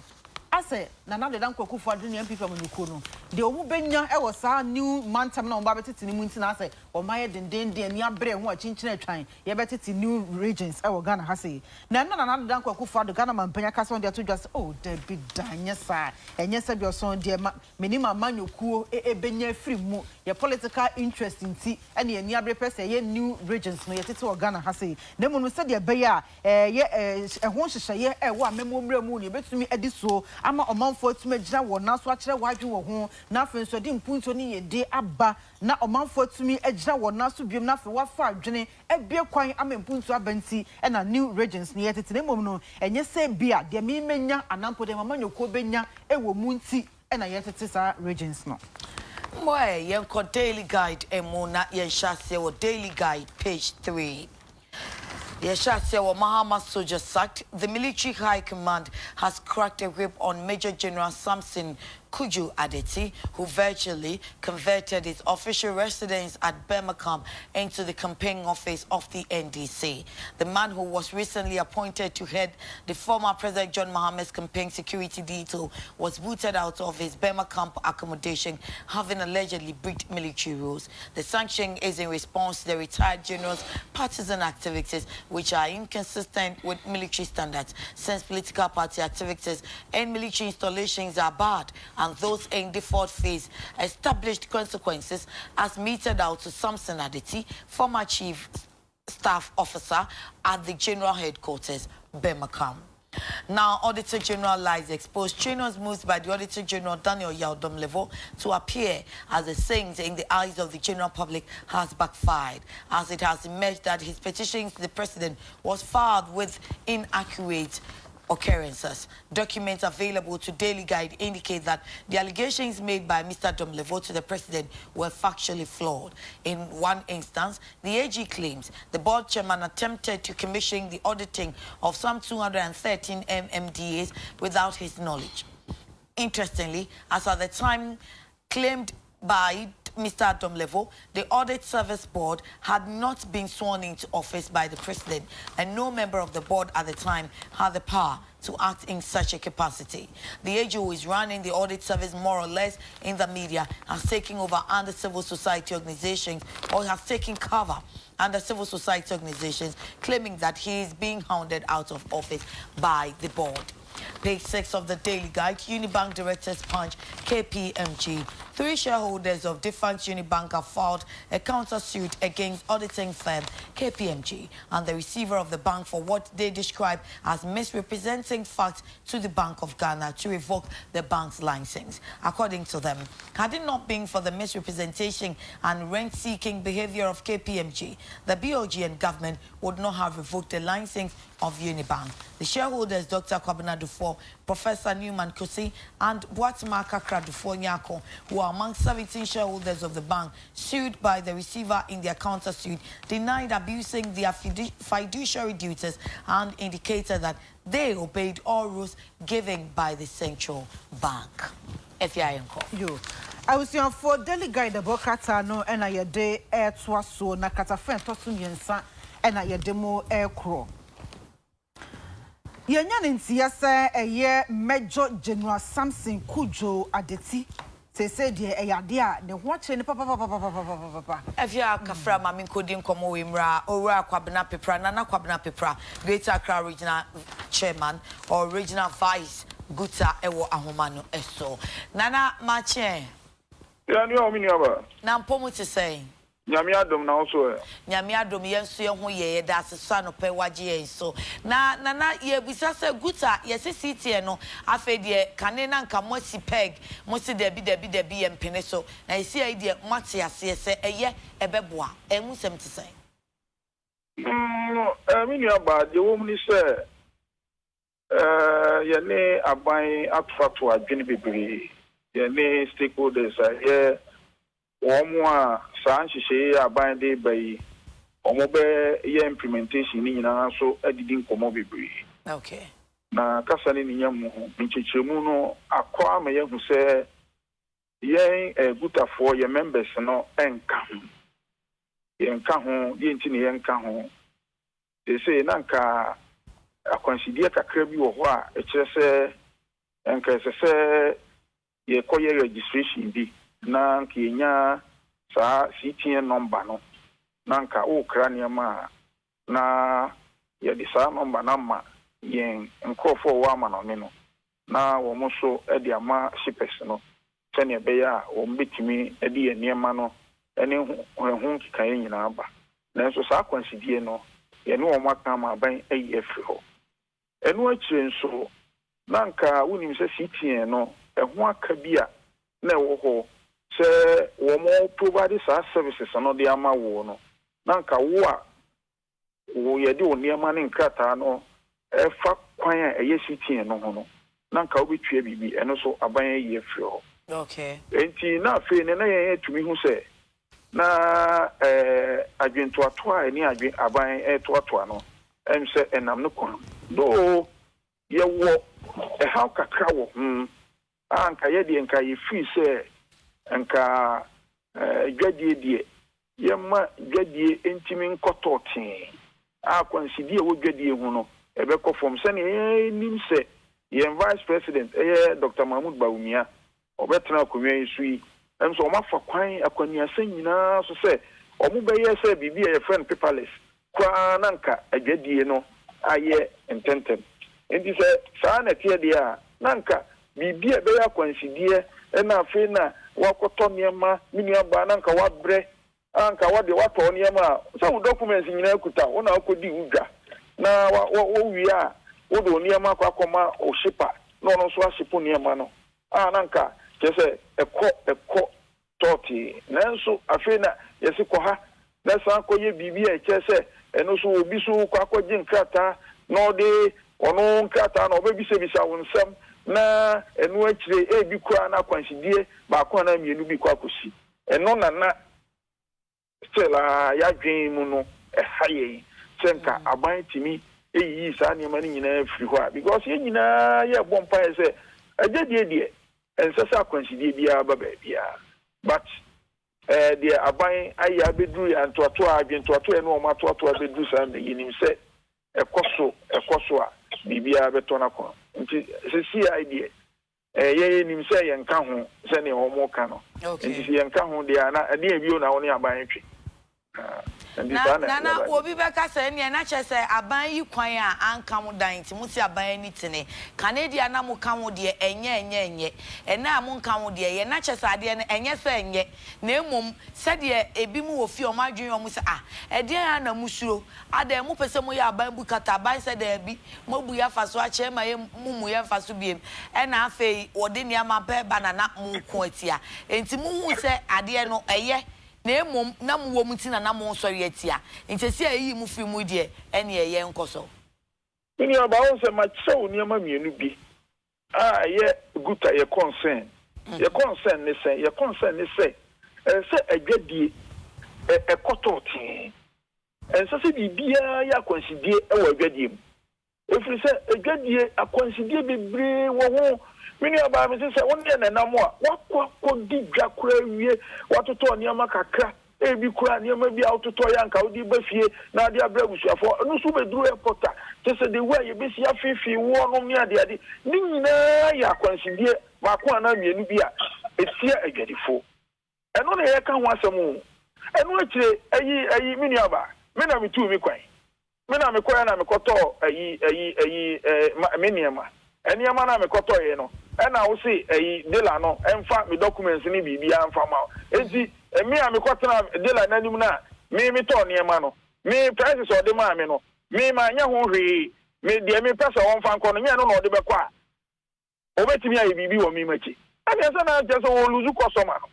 ase na de dan kwakufu adu ne MPP amunuko no de omu benya ewo sa new mantam na omba betete ni munti na ase omaye dendenden ni abre ho achinchin atwan ye betete new regions ewo Ghana ha se na de dan kwakufu adu Ghana mampanya kasa on de atodwa se de bi danye sa enye se bi oson de menima manyokuo benya free mu ye political interest nti ene ni abre pese ye new regions no ye tete o Ghana ha se na mu no se de be ya ye ehon hyehyeye ewo amemomra mu ne betumi ediso ama omanfo tuma gira wona so akere wadwe wo ho na afen so de mpunto ni yede aba na omanfo tumi agira wona so biem na afa wafa adwene ebie kwan ama mpunto abanti na new regions ni yetete nemom no enye se bia de mi menya anampo de mama nyoko benya ewo munti na yetete sa regions no boy yenko daily guide emuna yenshase wo daily guide page 3. Yeshase wa Mahama soldier sacked. The military high command has cracked a whip on Major General Samson Kuju Adeti, who virtually converted his official residence at Birmingham into the campaign office of the NDC. The man, who was recently appointed to head the former President John Mahama's campaign security detail, was booted out of his Birmingham accommodation, having allegedly breached military rules. The sanction is in response to the retired general's partisan activities, which are inconsistent with military standards, since political party activities and military installations are barred, and those in default face established consequences, as meted out to Samson Adeti, former chief staff officer at the general headquarters, Birmingham. Now, Auditor General lies exposed. Trainers moves by the Auditor General Daniel Yaudom Level to appear as a saint in the eyes of the general public has backfired, as it has emerged that his petition to the president was filed with inaccurate occurrences. Documents available to Daily Guide indicate that the allegations made by Mr. Domlevo to the president were factually flawed. In one instance, the AG claims the board chairman attempted to commission the auditing of some 213 MMDAs without his knowledge. Interestingly, as at the time claimed by Mr. Domlevo, the Audit Service Board had not been sworn into office by the president, and no member of the board at the time had the power to act in such a capacity. The AG who is running the Audit Service more or less in the media has taken over under civil society organizations, or has taken cover under civil society organizations, claiming that he is being hounded out of office by the board. Page 6 of the Daily Guide, Unibank Directors Punch, KPMG. 3 shareholders of defunct Unibank have filed a counter-suit against auditing firm KPMG and the receiver of the bank for what they describe as misrepresenting facts to the Bank of Ghana to revoke the bank's license. According to them, had it not been for the misrepresentation and rent-seeking behavior of KPMG, the BOG and government would not have revoked the license of Unibank. The shareholders, Dr. Kwabena Dufo, Professor Newman Kusi, and Boatima Kakra Dufo Nyako, who are among 17 shareholders of the bank sued by the receiver in their counter-suit, denied abusing their fiduciary duties and indicated that they obeyed all rules given by the central bank. Yo, I was young for Daily Guide the Bokatano and I day air twaso na katafen tosum yensa and I demo air crow. Yenyan in Siasa a year Major General Samson Kujo Adeti. Say dear a idea, the watching papa. If you are Kafra, Mammy Kodim Komo Imra, Ora Kwabena Pepra, Nana Kwabena Pepra, Greater Accra Regional Chairman or Regional Vice Guta Ewo Ahomano Eso. Nana Mache. Yeah, you know, Nampomu to say. Nyamiadom na also. Nyamiadom yensu ye ho ye da sesa no pe waje yen so. Na ye bisa se guta ye se city no afa de kane na nka mo si peg mo si debi empene so. Na isi ai de mate ase se eye ebeboa. Emu sem te say. Me nua ba de wo mni se ye ne aban atfato adwene bebre. Ye ne stakeholders ye Omwa Sanchi abande by Omobe implementation in so editing Komobibri. Okay. Na Casani Yamu, Minchimuno, Aqua may who say, Yea, a good for your members no encam. Yankaho, the engineer Yankaho. They say Nanka, a consider Kakrabi or what, a chess and Cassay, ye coyer registration be. Na kinya sa CTN number no nanka o kraniama na ye di sa number na ma yen nkofo wa ma no no na wo mo so e di ama shippers no sene be ya wo mbetimi e di enema no ene hu kan nyina ba na so sa kwansidie no ye ne wo maka ma ban ayi afri ho enu akire nso nanka wonim se CTN no e ho aka bia na wo ho se wo mo provide services no de ama wo no nanka wo a wo ye de oniama ne nkrata no e fa kwan a eye CTN no ho no nanka wo betue bibi eno so aban ye afri ho. Okay. Enti na afi ne na ye tumi hu se na adwento ato a ni adwen aban to ato no em se enam no kwan do ye wo e how kakra wo anka ye de nka ye free se nka dwadie die yema dwadie entimi nkototin a kwansidie wo dwadie hu no ebekọ form se ne nim se ye vice president Dr. Mahmoud Bawumia obetena akonwa yisu yi emso omafa kwan akwaniasa nyina so se omubeye se bibia ye friend paperless kwa nanka dwadie no aye intentem enti se saa na tie dia nanka bibia be ya kwansidie na afi na wakoto niema minia ba nanka wabre anka wade wato niema so documents nyina kuta wona akodi udwa na wo wi a wodo nneɛma akɔma o shipa no no so ashipo nneɛma no nanka kyese ekɔ toti nanso afei na yesi kɔ ha na san kɔye bibi a kyese eno so obi so akɔgye nkrata na ɔde ɔno nkrata na ɔbɛbisabisa wo nsɛm na enu akyire ebi kura na kwansidie ba ko na mienu bi kwa kosi eno na still ya dwen mu no haye senka aban timi eyi sa ne mani nyina firi ho because ye nyina ye bompa ye agedie ensesa kwansidie bia ba bia but the aban aya bedru ya ntoato adwentoato eno o matoato bedru sa ne yinim se ekoso a bibia beto na ko nti se idea ye nim se ye nka ho se ne homo ka no nti ye nka ho de ana de bio na woni aban twi na obi beka say ne na chese aban yi kwan a anka mu dan ti muti aban ni tene Canada na mu ka mu de enye ena mu nka mu de ye na chese ade ne enye se enye na emom se de ebi mu wo fi o ma dwen o mu se ede ya na mu suro ade mu pese mu ya aban bu kata aban se de bi mo bu ya faso a che ma ye mu ya faso biem ena afei wode ne ama pe banana mu ko atia enti mu hu se ade no eye na emom na mu wo muti na mu nsori atia ntese ayi mu fi mu de ene ye nkoso ni aba won se ma chew ni ama mienu bi ye guta ye concern ne se se agwadie ekototi ense se bibia ya considie e wo agwadie mu efiri se agwadie akonsidie bebre wo ho mini aba mi se won de nanam a wakwa di dwa kura wie watoto niam kakra ebi kura niam bi autoto ya nka odi bafie na ade abrabusuafo no so bedru airport se de way ye besi afifi wo no mi ade ni nyina ya kwansidie mako ana mienu bi a etia agwadifo eno na ye ka ho asem eno akire ayi mini aba me na mitu mi kwan me na mekoya na mekoto ayi meniema eniema na mekoto ye no ena wo se dela no emfa me documents ni bibia emfa ma enti me a mekotena dela nanim na me to niema no me prices o de ma me no me ma nya ho hwe me de me pesa won fa nko no nya no de bekọ a obetimi ayi bibi wo mi machi anya se na je so wo luzu customer no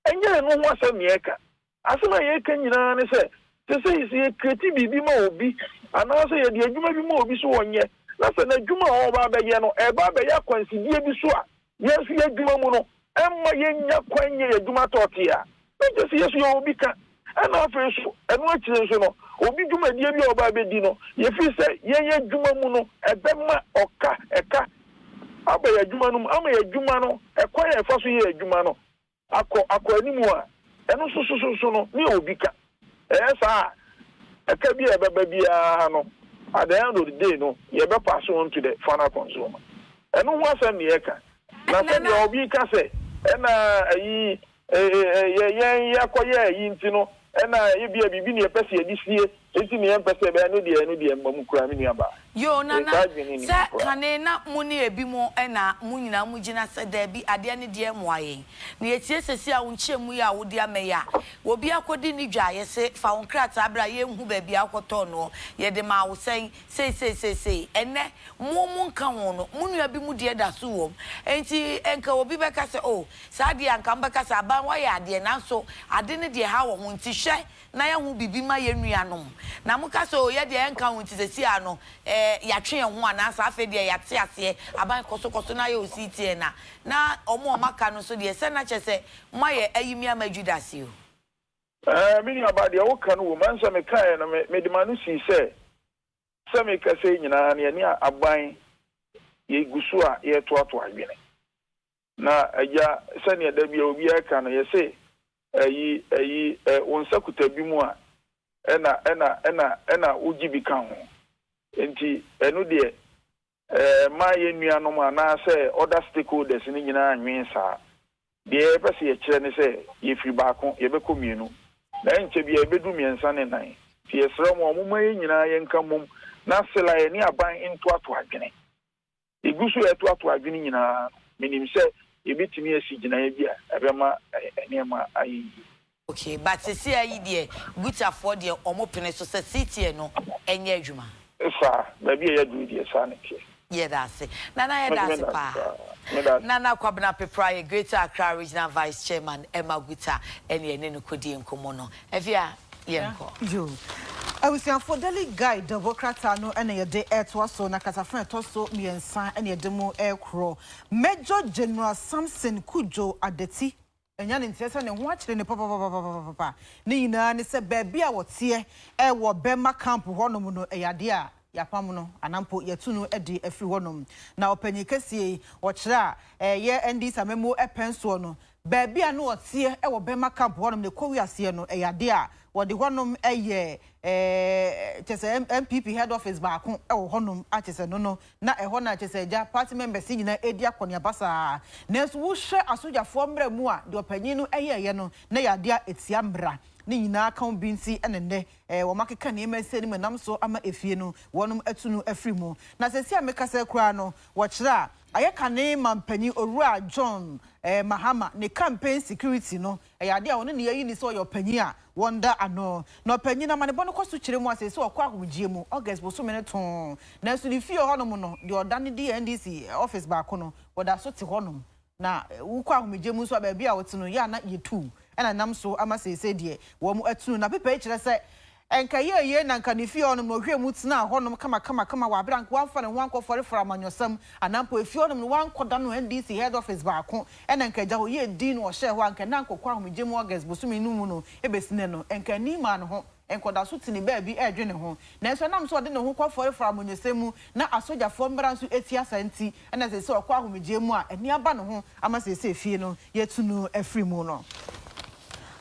enye no ho asem ye ka asema ye ka nyina ne se isi kreti bibi ma obi ana se ye de adwuma bi ma obi so wonye na se na adwuma o ba be ye no e ba be ya kwansidie bi so a yesu ye adwuma mu no emma ye nya kwanye adwuma totia e se yesu ye obi ka ana afa so eno akire so no obi dwuma die bi o ba be di no ye fi se ye adwuma mu no e be ma oka eka aba ye adwuma no ama ye adwuma no e kwa ye fa so ye adwuma no akọ animu a eno so no ni obi ka esa aka bi ebeba bia no at the end of the day no you be pass on to the final consumer eno ho asem ne yeka na se de obi ka se na ayi ye akoye ayi ntino na ye bia bibi ne pese edisie enti ne pese be no de mbam kura me nuaba yo nana se kane na muni ebi mo na munyina mugina se da bi ade ne de moaye na ye tie sesi a wonche mu ya wodi ameya obi akodi ni dwa ye se fa wonkrata abra ye hu ba bi akoto no ye de ma wo sen sei ene mu nka ho no munua bi mu de da so wom enti enka obi beka se sa de anka mbeka se aban wa ya ade na so ade ne de ha wo ho nti hwe na ye hu bibi ma ye nuanom na muka so ye de enka ho nti sesi a no ya twe ho ana sa afa de ya te ase aban koso na ye ositi na omo maka no so de se na chese ma ye ayimi amajudas yo mini abade wo kan wo mansa me kai na me de manu si se me ka se nyina ne ani aban ye gusu a ye toato adwene na aja se ne da bia obi aka no ye se ayi wonsa kutabi mu a ena ujibi kan ho enti enu de ma ye nuanom ana se other stakeholders ni nyina anwen sa de pese ye kire ne se ye firi baako ye beko mienu na enche bia ye bedu miensa ne nan fi esra mo mo ye nyina ye nka mom na sela ye ni aban into ato adwene igusu ye to ato adwene nyina minim se ye betimi asi gyina ye bia ebema enema ayi. Okay, but see ayi de gutafo de omo pene so se city no enye adwuma Sa baby ya do die sa ne ke. Yeah, that's it. Nana, that's it, pa. Nana Kwabena Pepra, Greater Accra Regional Vice Chairman Emma Guta, and Yenenu Kodi and Komono. Evia, Yenko. You. I was saying for Delhi Guide, the Bocratano, and a day air to us, so Nakatafa, Tosso, me and San, and a demo air crow. Major General Samson Kujo at the tea. And yan interested and watching the papa. Nina, and it's a baby, I was here, what Bema Camp, Honomuno, a yadia. Yapamuno, anampo yetunu edi everyone. Now penny kesi watchra, ye endis a memo a pensuono. Baby, I know what's here, a bema camp one of the Korea Siano, a yadia, what the one a year, just MPP head office back, oh, honum, artist, no, not a honor, just a party member singing a edia konya basa. Nes who share a soldier form more, the opinion a year, no, na yadia, it's yambra. Ni nyina kan binsi enende wo makeka ne emeseni menam so ama efie no wonum atunu afrimu na sesi ameka se kura no wo kira ayeka ne mampani Owura John Mahama ne campaign security no yade a woni ne yayi ni so yo panyi a wonda ano no panyi na manebo no kwaso kire mu asese okwa ahomgie mu August bo so mene ton na so ni fie honom no de odane di NDC office ba ko no woda so te honom na wukwa ahomgie mu so ba bia wote no ya na yetu ena nam so ama sese de wo mu atunu na pepe kire se enka ye na nka ne fie onom no hwe mu tena honom kama wa brank wan fa ne wan ko fore amanyosam anampo efie onom no wan koda no NDC head office ba ko ena nka ja ho ye din no hye ho anka na nkokwa ahomgie mu August bosumi nu mu no ebesine no enka ni ma no ho enkoda so tini ba bi edwe ne ho na enso nam so de ne ho kwa fore amanyosam na asoja fo mbra nso etia santi ena sese okwa ahomgie mu a eni aba ne ho ama sese efie no yetunu afri mu no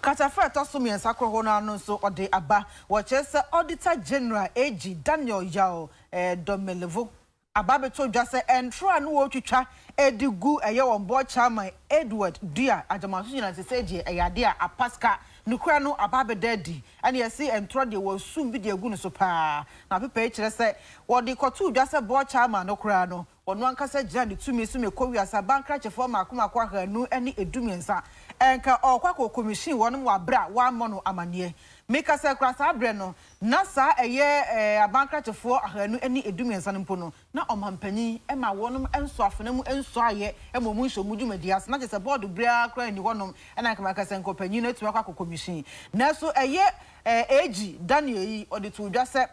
Katafa tosomi ensakro ho na no so ode aba wo chese Auditor General AG Daniel Yao Domelevo aba beto dwase entro anu wo twitwa edigu eye won bo chairman Edward Dua ajamaso nyina sese gie eyade a apaska nukura no aba bedadi ane yesi entro de wo sum bi de egu no so pa na pepe kire se wo de kotu dwase bo chairman no kura no ono ankasa gira de tumi so me kowiasa bankra chefo makomakwa hanu ane edumiensa enka okwa commission wonum wa bra wa mono amanie meka se kra sa bre no na sa eye abankrachefo ahanu ani edumiensa mpo no na omampani e ma wonum enso afenam enso aye e momu nsomu dwumadias na chese board bra kra ni wonum ena kama ka se nkopanyi na tuma kwa commission na so eye AG Daniel yi oditu dwase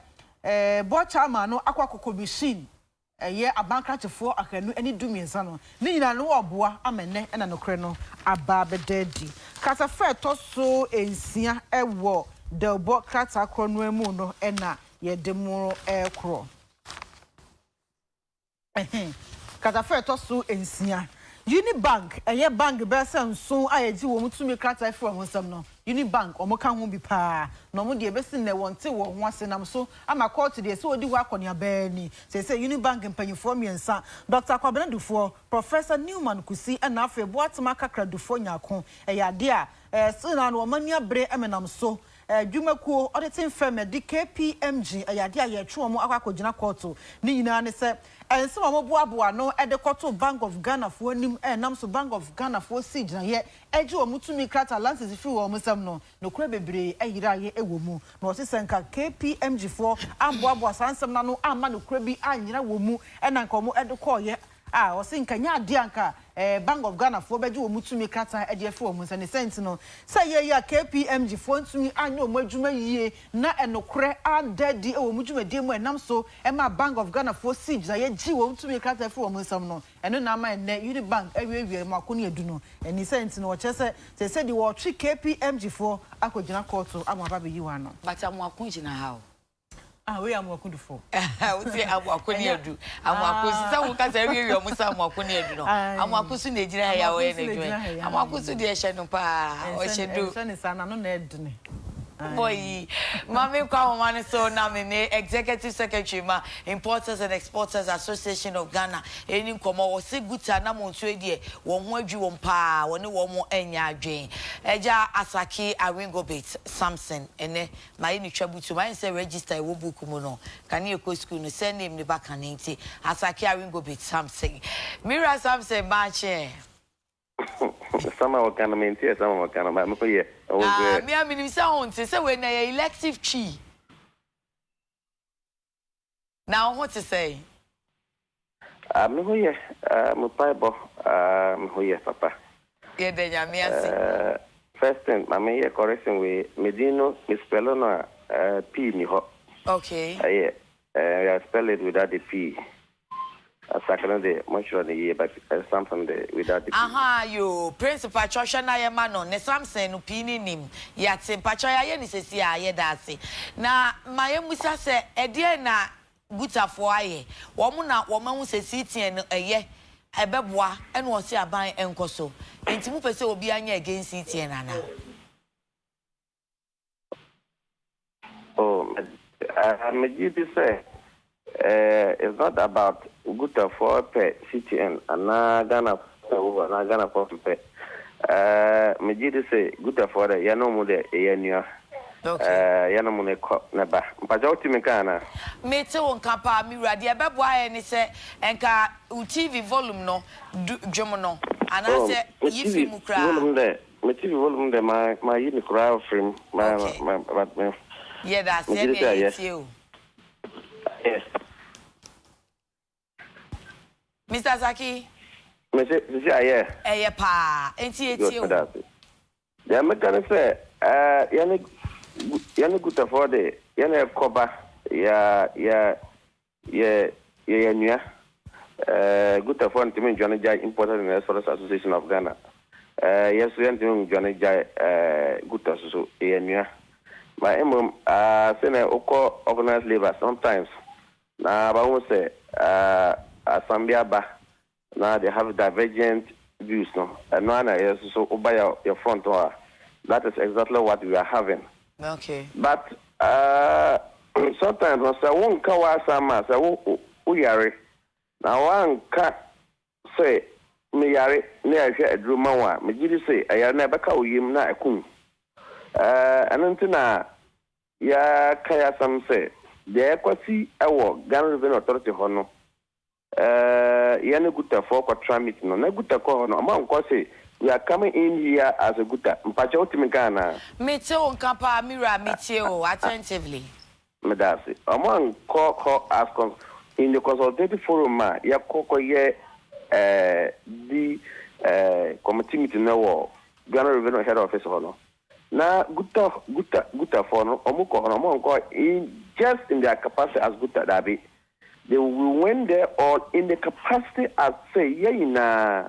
board chairman no akwa commission eye abankrachefo ahanu ani dumiensa no ni nyina no oboa amene ena nokre no aba bedadi Katafa toso ensia ewo delbo krata krono emu no ena yedemu ekro Katafa toso ensia Unibank eye bank be senso ayeji wo mutumi krata from honsam no Unibank omoka ho bi pa no mo de besin ne wonte wo ho asenam so ama court de se odi ho akonia baani se Unibank mpanyifo miensa Dr. Kwabena Dufo Professor Newman Kusi na afa boatema kakra Dufo nyako eyade a sina no mani abre emenam so dwumakuo auditing firm de KPMG eyade a ye twa mo akakogina court ni nyina ne se ense mo boaboa no de koto Bank of Ghana fo anim nam so Bank of Ghana fo sigina ye eji wo mutumi krata lances fi wo musam no nokura bebre ayira ye ewo mu na o senka KPMG fo amboaboa sansam na no amma nokura bi anyira wo mu na nka mo de call ye o senka nya ade anka Bank of Ghana fo beji wo mutumi krata de fi wo musa ne sense no say ye ya KPMG fo ntumi anyo mo adwuma yie na enokure andadi wo mudwuma de mu enam so ma Bank of Ghana fo sigina ye ji wo mutumi krata fi wo musam no eno na ma ne Unibank ewie makoni edu no eni sense no chese se di wo twi KPMG fo akogina court amaba be yiwa no but amwakon na how we am working for. We say amwakoni edu amwakosi sa wo ka se wie omusa amwakoni edu no amwakosi na ejira ya wo ne amwakosi de ehye no pa o hyedu se ne sana no na edune boy mami kwa mama so na me executive secretary ma Importers and Exporters Association of Ghana eni nkomo wo se guta na mo nso edie wo ho adwi wo mpa wo ne wo mo anya adwen eja Asaki Awingobit Samson ene ma ni twabutu ma se register wo book mu no kan ye ko school no send name ne back an enti Asaki Awingobit Samson Mira Samson ba che Sama wakana mentia sama wakana ma ko ye me aminimisa honte se we na elective chi Now what to say? Me who ye, me Bible, me who ye, Papa. Yeah, then you First thing, I mean, correction we Medino is spelling P ni ho. Okay. I spell it without the P. Second day, much of the year, but something without the P. Aha, you principal Chosha na ye man on, ne Samson opinion him. Yat St. Pachoya yen is a ye dasi. Na my musa say, a dear na guta for aye. Womuna, woman who says city and a ye. A bebois and was here by Encoso. And to move a so be against city and Anna. Oh, I say, it's not about guta for pay city and Gana for pay. Majid say guta for the Yanomode, Yania. Yanamune neba. Mpajauti mekana. Mete on kapa mira dia beboa ni se enka TV volume no dwomo and I say yifi mu kra. Volume there. Me TV volume there my yini kra frame but me. Yeah, that's it. You. Yes. Mr. Zaki. Me say yeah. Eh pa. Enti etio. Ya me kan say yana guta for the yana koba ya nua guta for ntimi Johnny Jai Importers and Exporters Association of Ghana yes we ntimi Johnny Jai guta so ya nua my emom say oko organized labor sometimes na ba won say assembly ba na they have divergent views no no na yes so oba your front door. That is exactly what we are having. Okay. But sometimes I say one kawa sama say we yare. Now one ka say me yare ne ahwe adruma wa me gidi say ayare na beka oyim na ekun. Anantina ya kaya sam say de ekwasi ewo Ghana Revenue Authority ho no. Ya ne guta for kwa tramit no na guta ko no ama nko say we are coming in here as a guta. Mpacha utimikana. Mete on kapa mira mete attentively. Medasi. Among call as in the consultative forum ma ya koko ye the committee meeting na Ghana Revenue Head Office hono. Na guta for no omuko hono monko in just in their capacity as guta dabi. They will win there or in the capacity as say ye na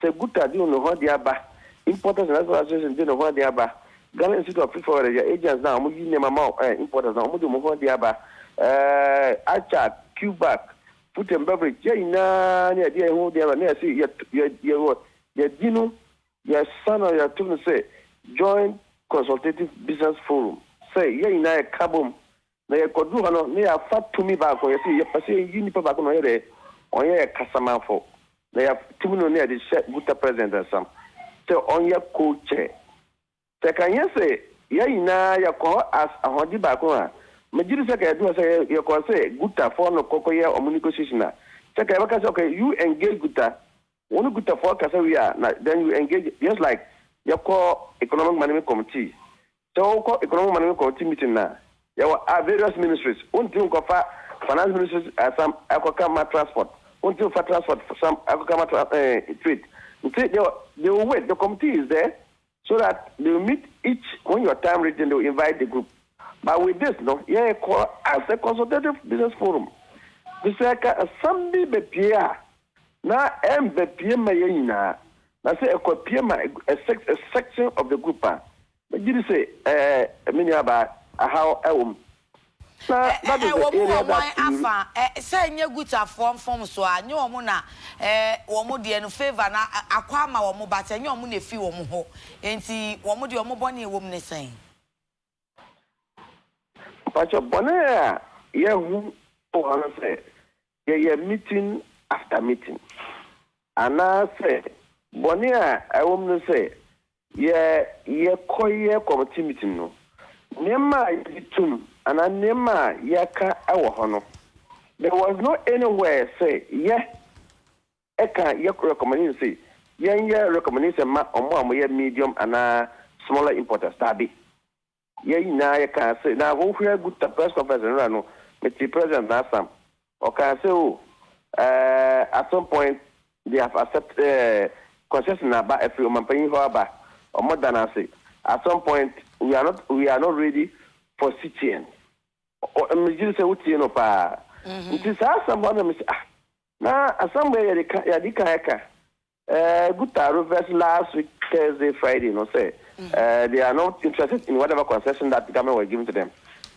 se guta di no ho dia ba importers and association di no ho dia ba Ghana Institute of Free Foreign agents now mo yi mama importers now mo do mo ho dia ba acha Cuba food and beverage ye na ne dia ho dia ba na say ye dino ye son or your to say joint consultative business forum say ye na e kabom na ye kodu hono ne ya fatumi ba ko ye say ye pase yi ni pa ba ko no ye de on ye kasama for they have Tumuno near the Guta president and some. So on your coach. So can you say, Yaina, your call as a Hodi Bakuna? Major Secretary say, you can say, Guta for no Cocoya or Munico Sishna. Check okay, you engage Guta. One Guta for Casaria, then you engage just like your call Economic Management Committee. So call Economic Management Committee meeting now. There are various ministries. One thing of finance ministries as some Aquacama transport. Until for transport for some agricultural trade. They will wait. The committee is there so that they will meet each when your time reaches, they will invite the group. But with this, no, yeah, as a consultative business forum. The second somebody be Pierre. Now be Pierre Mayina. Now say a section of the group. But you say many about how that is the area that say nye guta form so anyo omo na omo de no favor na akwa ma omo but enye omo na fi omo ho enti omo de omo bone ewom ne sen pacho bone ye hu o na say ye meeting after meeting ana say bone a ewom no say ye koye committee meeting no nema yitum and anema yaka awohono. There was no anywhere say eka recommendation say recommendation ma omo medium and smaller importers tabi. Na yaka say na wo hwe good press conference no me president na sam Okay, so at some point they have accepted concession about if you paying for about or more than I say. At some point we are not ready for CTN. Or say what you know pa. It is someone who say na assembly yadika Gutta reverse last week Thursday Friday no say they are not interested in whatever concession that the government was giving to them.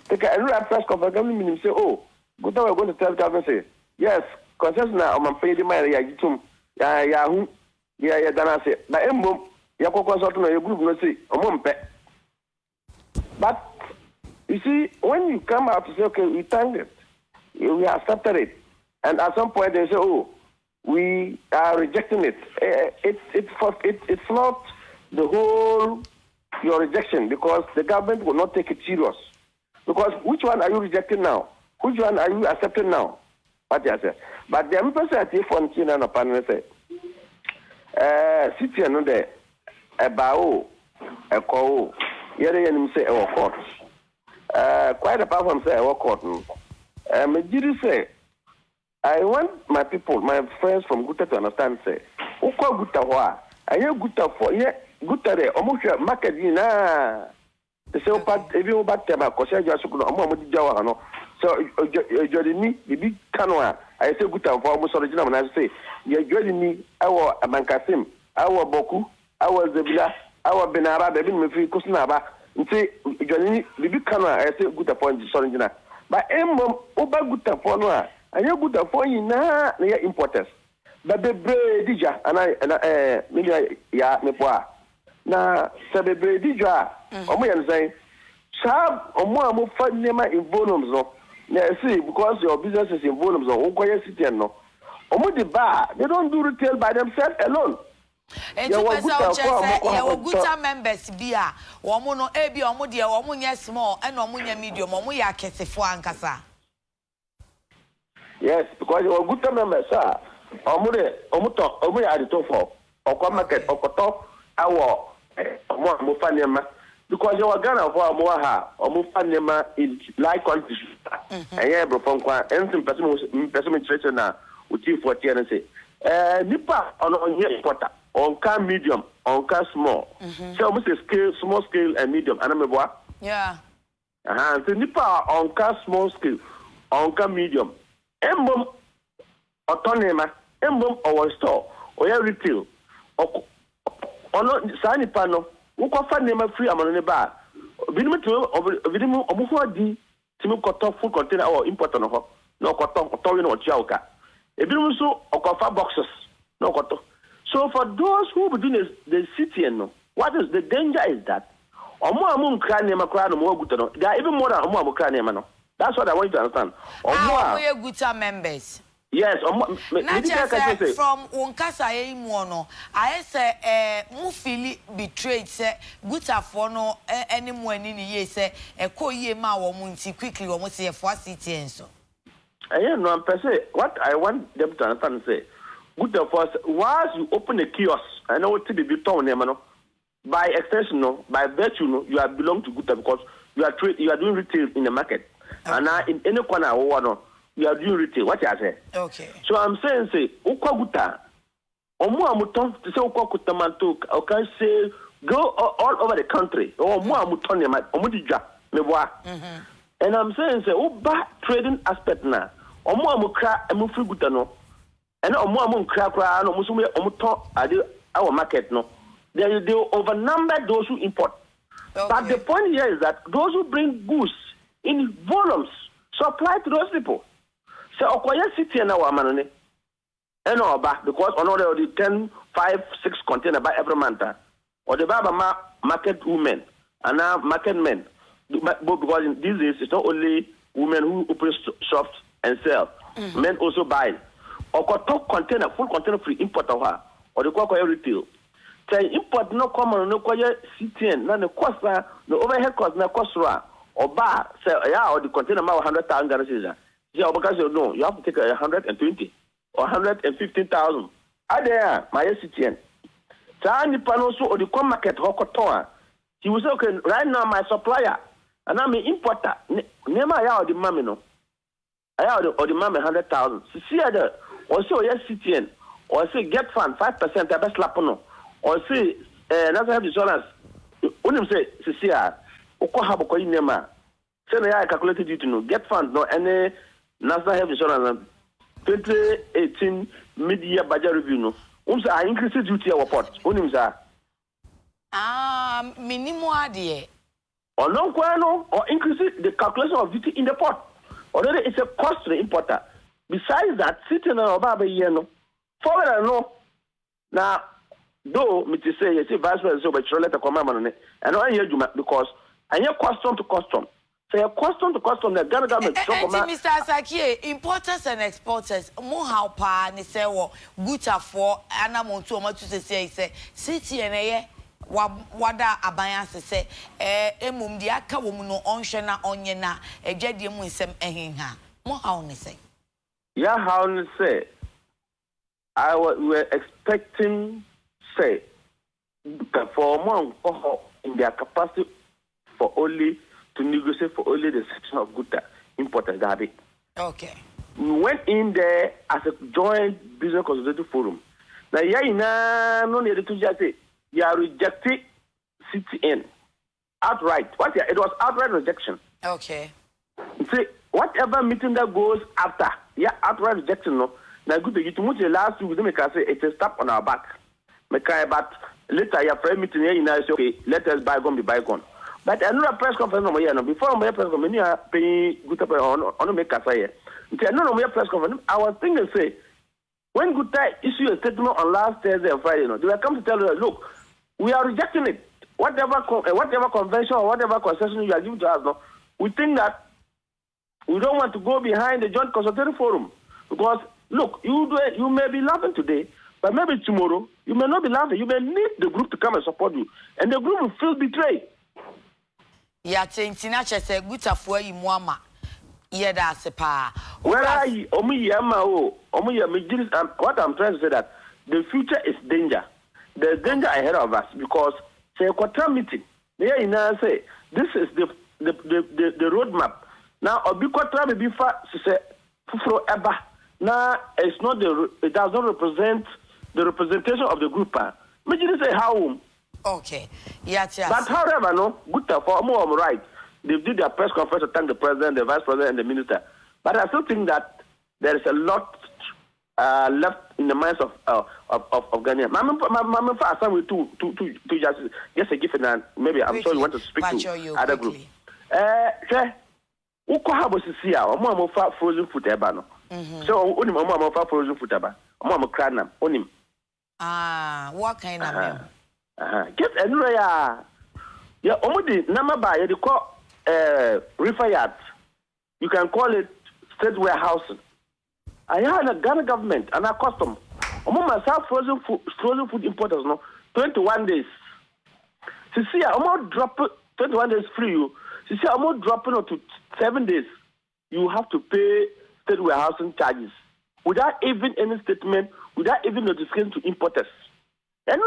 Take a press conference government say Gutta we're going to tell government say yes concession na o man pay the money ya gitum ya hu ya dana say na embom ya ko consult no your group no say o mo mpe. But you see when you come out to say okay we thank it we accepted it and at some point they say we are rejecting it. It's not the whole your rejection because the government will not take it serious. Because which one are you rejecting now? Which one are you accepting now? What I say. But the empress at T1 China no panel say, city no de bao a call. Yere him say our court. Quite apart from say our court. Majiri say. I want my people, my friends from Gutta to understand, say, Uko Gutta wa, aye Gutta for, ye Gutta de, almost market na. They say, if you back them, because I just could almost Jawa, no. So, joining me, the big canoa, I say Gutta for almost original, and I say, you're joining me, our Abankasim, our Boku, our Zebila, our Benara, the Bin Kusnaba, and say, joining me, the big canoa, I say Gutta for original. But Oba Gutta for no. And you good for you na importers. But the Bredija and maybe ya me poa. Na sabe Bredija. Omo yan say, sab omo amu fa nema in volumes no. Na see because your business is in volumes no. Okoye city no. Omo the bar, they don't do retail by themselves alone. And you Gutta members bia. Omo no ebi omo de omo nya small and omo nya medium omo ya kesefo ankasa. Yes, because you are good members, sir. Omu ya adito for or market or koto our mufanema because you are Ghana for Moha or mufanema in like countries. And yeah, bro, from anything person treasure now with you for and say, Nipa on your quarter, on car medium, on car small. So almost a scale, small scale and medium. And I'm a yeah. So Nipa on car small scale, on car medium. Embom autonomy, embom our store, or retail, or no sani pano, who can find them free among the bar. Vidimu omuho di timu cotton full container or important of no cotton or torin or chauka. A bimuso or cofa boxes, no cotton. So for those who within the city and no, what is the danger is that Omo Kranema Kran more good. There are even more than Omo Kranema. That's what I want you to understand. Our Gutta members. Yes, not just from Unkasa Mono. I say, Mufili betrayed, say, Gutta for no anymore in the year, say, a coye ma or munti quickly almost say a 4 city and so. I am per se. What I want them to understand say, Gutta for once you open a kiosk, I know what to be told, by extension, no, by virtue, no, you are belong to Gutta because you are doing retail in the market. Okay. And now in any corner you are doing retail. What I say? Okay. So I'm saying say Ukwa Gutta. Omo amuton to say Ukwa Gutta manto can say go all over the country. Omo amuton ya omudija meboa. And I'm saying say Uba trading aspect na. Omo amukra emufri Gutta no. And omo amukra kra no musume omuton ade our market no. They overnumber those who import. Okay. But the point here is that those who bring goods in volumes supply to those people. So Okoye city and our manone. And all back because on order the 10, 5, 6 container by every month. Or the Baba market women and now market men. Because in these days it's not only women who open shops and sell. Men also buy. Or top container, full container free import or the Kokoye retail. Say import no common no Koye city and none the cost the overhead cost na cost or bar say yeah or the container ma 100,000 Ghana. Yeah, because no, you have to take 120 or 115,000. Are there my CTN? Sani Panoso or the market Hokotoa. He was okay right now my supplier and I'm an importer. Nema ya or the mamino. or the man 100,000. See other or so yes CTN or say get fund 5% I best slap no or say national health insurance when him say see oko have ko inema say na calculated you to know get fund no any national health insurance 2018 mid-year budget review no say I increase duty our port when him say minimum adie or no or increase the calculation of duty in the port. Already it's a cost to the importer. Besides that, sitting on Obaba Yeno, for no. Now, though, me to say, you see, vice president, so but you let a command on it, and I hear you because I hear custom to custom. Say a custom to custom, the Ghana government. Mr. Asaki, importers and exporters, more how pa, ni say, guta for, animal to much to say, city and a wada abayance say emum di aka wo mu no onhwe na onye na ejadie mu nsem ehinha mo how ne say how ne say we were expecting say for more in their capacity for only to negotiate for only the section of goods importers that be okay. We went in there as a joint business consultative forum now no need to just say you are rejecting CTN outright. It was outright rejection. Okay. See, whatever meeting that goes after, outright rejection. No, now good. You to move the last week. Make us say it's a step on our back. But later your friend meeting here, you know, say okay, let us bygone be bygone. But another press conference no more. Before my press conference, you are paying good on make us say. No more press conference. I was thinking say when Gutta issue a statement on last Thursday and Friday, they will come to tell you, look. We are rejecting it. Whatever convention or whatever concession you are giving to us, no, we think that we don't want to go behind the joint consultative forum because look, you may be laughing today, but maybe tomorrow you may not be laughing. You may need the group to come and support you, and the group will feel betrayed. Yeah, Tina say good for you, Muama. Yeah, that's a pa. Where are you? What I'm trying to say that the future is danger. There's danger ahead of us because say a quarter meeting. There you know say this is the roadmap. Now obi quarter may be far say fufro eba. Now it's not it does not represent the representation of the group. Me just say how. Okay. Yes. But however, no, good for more right. They did their press conference to thank the president, the vice president, and the minister. But I still think that there is a lot left in the minds of Ghanaians. My first with two just a gift and maybe I'm sure you want to speak to other group. Uko habo sisi ya omo amofa frozen food eba no. So onim omo amofa frozen food eba. Omo amokranam onim. What kind of get enura ya omo di number ba ye dey call reefer yards. You can call it state warehousing. I have a Ghana government and a custom. Myself frozen food importers no 21 days. See, I'm not dropping 21 days free. See, I'm not dropping to 7 days. You have to pay state warehousing charges without even any statement, without even notification to importers. And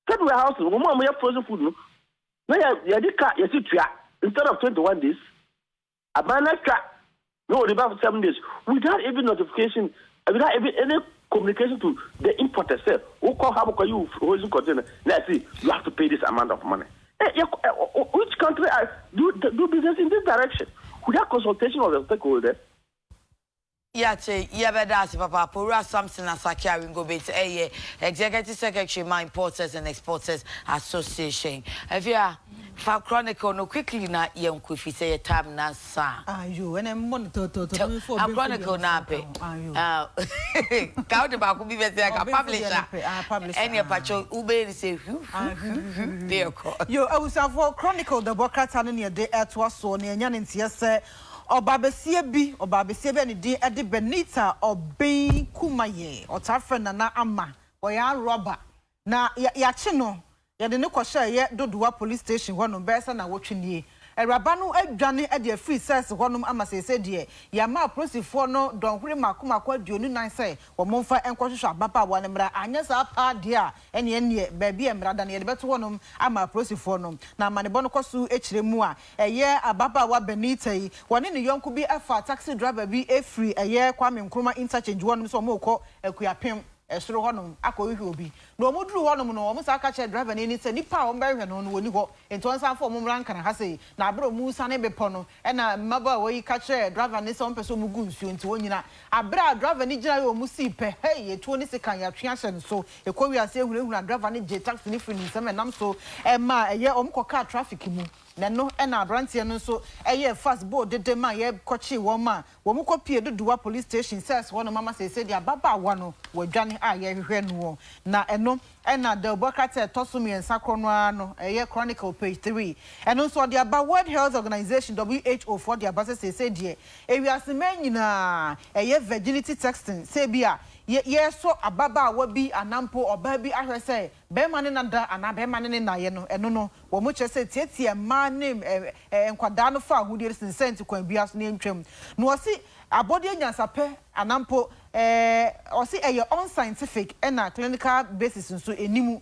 state warehousing, we have frozen food. No, instead of 21 days, a banana track. No, about 7 days without even notification, without even any communication to the importer. Say, how can you holding container? Let's see, you have to pay this amount of money. Which country do business in this direction without consultation of the stakeholders? That's Papa Pura Samson Asaki we go bit Executive Secretary my Importers and Exporters Association. If you are for Chronicle no quickly na young Kufi say time na sa. You and I'm monitor to Chronicle na pe. Count about could be better publisher. Any patrol Ube say there you I was for Chronicle the Bokata near the air to us so near Yanin Obabesie ni din ede Benita Obey Kumaye otafe na ama oya roba na ya chi no ya de ne kwhye ye Dodowa police station ho no besa na wotwe nie Eraba no adwane e de free sex honom ama se de ya ma prosifo no donhwere makoma aduonu nan se wo momfa enkohwehwe ababa wa ne mra anya sa pa de a ene ba bi emra da ne de beto honom ama prosifo no na manebo no koso echiremu a eye ababa wa Benita yi woni ne yonko bi afa taxi driver bi free eye Kwame Nkrumah interchange honom so mo kọ akuapem esoro honom akọhwe obi no omuduru honom no omusa aka che driver ni se nipa o mbehwe no no woni ho ento nsa fo omumra nkana ha sei na abro musa ne bepo no na maba wo yi ka che driver ni se ompeso mugu nsuo nti wonyina abra driver ni gina yo musi pe hey etuo ni se kan ya twa hye no so ekowi ase ehurehura driver ni je taxi ni free ni se menam so ma eye omkoka traffic mu nano na abrantie no so eye fast board de ma ye kochi wo ma wo mu kopie dodowa police station says one mama say the ababa wa no wadwane a ye hwehwe no na eno na the bokate tosumi ensakro no ano eye chronicle page 3 eno so the about World Health Organization WHO for the abase say the ewiase manyina eye virginity texting say bia ye so ababa wa bi anampo oba bi ahwe say be mane na da ana be mane na ye no eno no wo mu che say tietie ma name enkwada no fa ahudie sensent kwan bia so ne ntwam no osi abode nyansape anampo osi eye unscientific na clinical basis nso enimu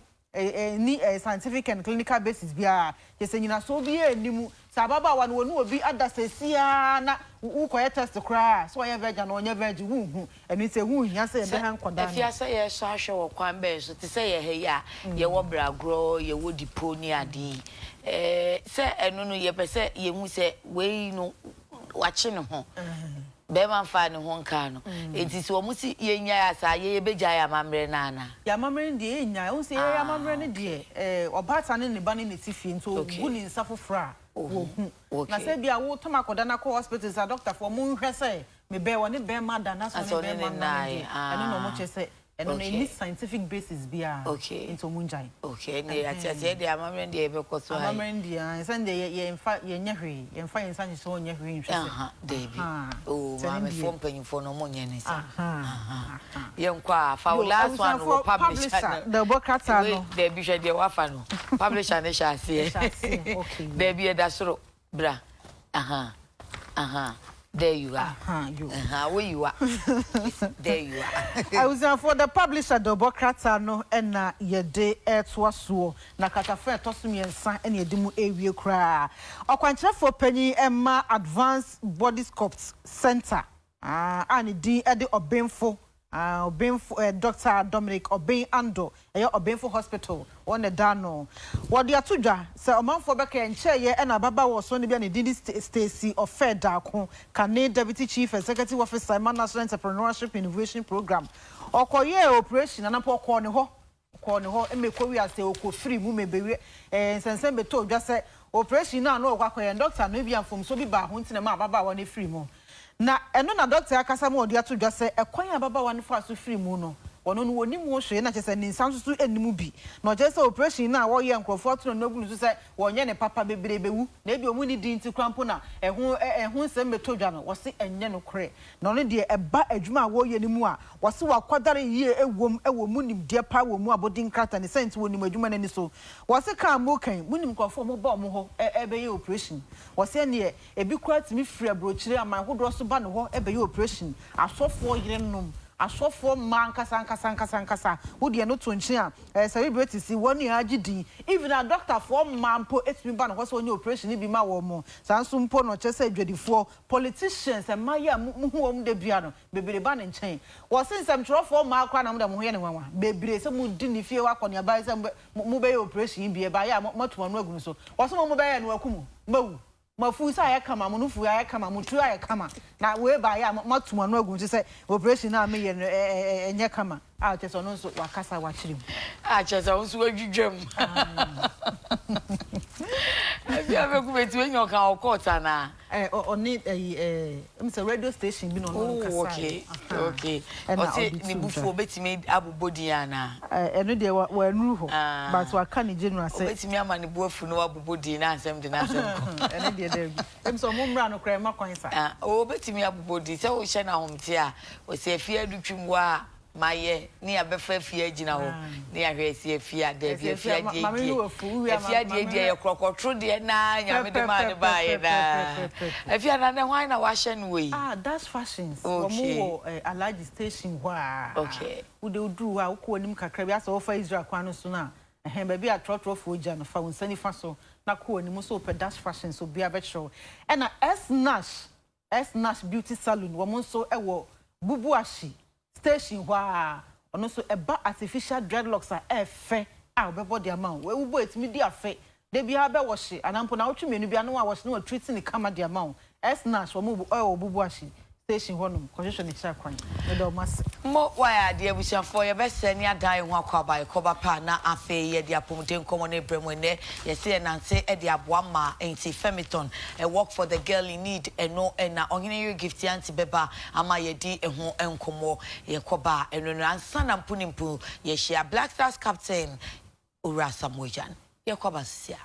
ni scientific and clinical basis bia yese nyina so bi enimu sababa wa no nu obi adasesia na ukoye test kra so ye virgin no nye virgin hu eni se hu nya se be han koda afia se ye so ahwe wo kwan be so ti se ye he ya ye wo bragro ye wo dipo ni adi se enu no ye pese ye hu se we no wache ne ho be man fa ne ho nka no enti se wo musi ye nya ya sa ye beja ya mamre na ana ya mamre ndi nya o se ya mamre ne de obata ne ba ne tifi nto gu ni nsafofra na se bia wo to makoda na ko hospital sa doctor for mu hwese me be woni be mada na so ne be mada eno no mo chese eno no any scientific basis bia into munjai ne ya chese de amamre de be ko so hai amamre ndi san de ye mfa ye nyahwe ye mfa ye san so nyahwe nhwese David ma me phone pen for no mo nye ne sa ye nkwa fa last one wo publisher the bokata no de bi hwe de wa fa no publisher ne sha se de bi e da soro bra there you are where you are there you are I was for the publisher the bokata no na ye de etwaso na katafa tosumi ensa na yedimu ewie kra okwankyerefo panyi emma advanced body sculpt center ani di e de obenfo Dr. Dominic Obin Ando Obenfo Hospital on the Dano. What the atudwa say omanfo beka enche ye na baba wo so ne bia ne Didi Stacy of Fedako Kane Deputy Chief Executive Officer Simon National Entrepreneurship Innovation Program. Okoye operation na po ko ne ho emeko wi ase oko free mu mebewe sensen beto dwa say operation na no okwakoye doctor no bia mfom so bi ba ho ntine ma baba wo ne free mu. Na eno na doctor akasa mo odi atudwa se ekwan ababa wan fa so free mu no wono no woni mu hwe na chese ni nsan so enimu bi na oje se operation na wo ye nkrofo to no gunu so se wonye ne papa beberebewu na ebi omu ni di nti krampo na ehun se metodwa no wo se enye no kre na no de eba adwuma wo ye ni mu a wo se wakwadare yie ewomu nim de pa wo mu abodin krata ne sent wo nim adwuma na ni so wo se kan mo kan mu nim nkrofo mo ba mo ho ebe ye operation wo se ne ebi kwat mi free abrochire aman hodo so ba no ho ebe ye operation asofo yire nom asofo man kasa wo de no to nchi a celebrity si woni agidi even a doctor for man po etimi ba no so onye operation bi ma wo mo sanso mpo no chese adwadifo politicians e maya mu hu om de bia no bebere ba ne nchen wo sensem trofo ma akwa na mo de mo ye ne nwanwa bebere se mu di ni fie wa kọ ne ba se mu be operation bi e ba ya matuma no agunu so wo so mo be ya no akumu mawu mafusa ya kama munufu ya kama mutu ya kama na we ba ya matuma no agun se operation na me ye enye kama a cheso no so wakasa wa chirim a cheso so adwudwam bia be ku beti we nyoka okota na oni say radio station bi no no kasa okay o se ni bufu obetimi abobodi ya na eno de wa nuru ho but wa ka ni general say obetimi ama ni buafu no abobodi na asem de na asem eno de dem so mo mra no kra ma kwan sa obetimi abobodi se wo hye na homte a o se afia adutwum wa maye ni abefa fie gina ho ni ahwe sie fie ade bi fie die fie die ye krokotro de na nyame de ma de ba ye da fie na ne hwan na wa hye no we Dash Fashions wo Alaji station wa okay wo de odu wa wo ko nim kakra bi asa wo fa Israel kwano so na ba bi a trotro fo gya no fa won sani fa so na ko nim so pe Dash Fashions so bia be show e na S Nash Beauty Salon wo mo so e wo Bubuashi station wa ono so eba artificial dreadlocks a efe a obebo de amount we wo etimi di afe de bia be wo hye anampo na wo twemenu bia no wa wo hye no treat ni kama de amount S Nash wo mo Bubuashi station honum congestion cha kwan me do mas mo why ade abusiafo ye be se ni adan ho akwaba ekoba pa na afe ye de apomden komo ne bremo ne ye se na nse e de aboa ma enti Femiton a work for the girl in need eno na ohene you gift anti beba ama ye di eho enkomo ye koba eno no ansa na mpunimpu ye share Black Stars captain Ura Samojan ye koba sia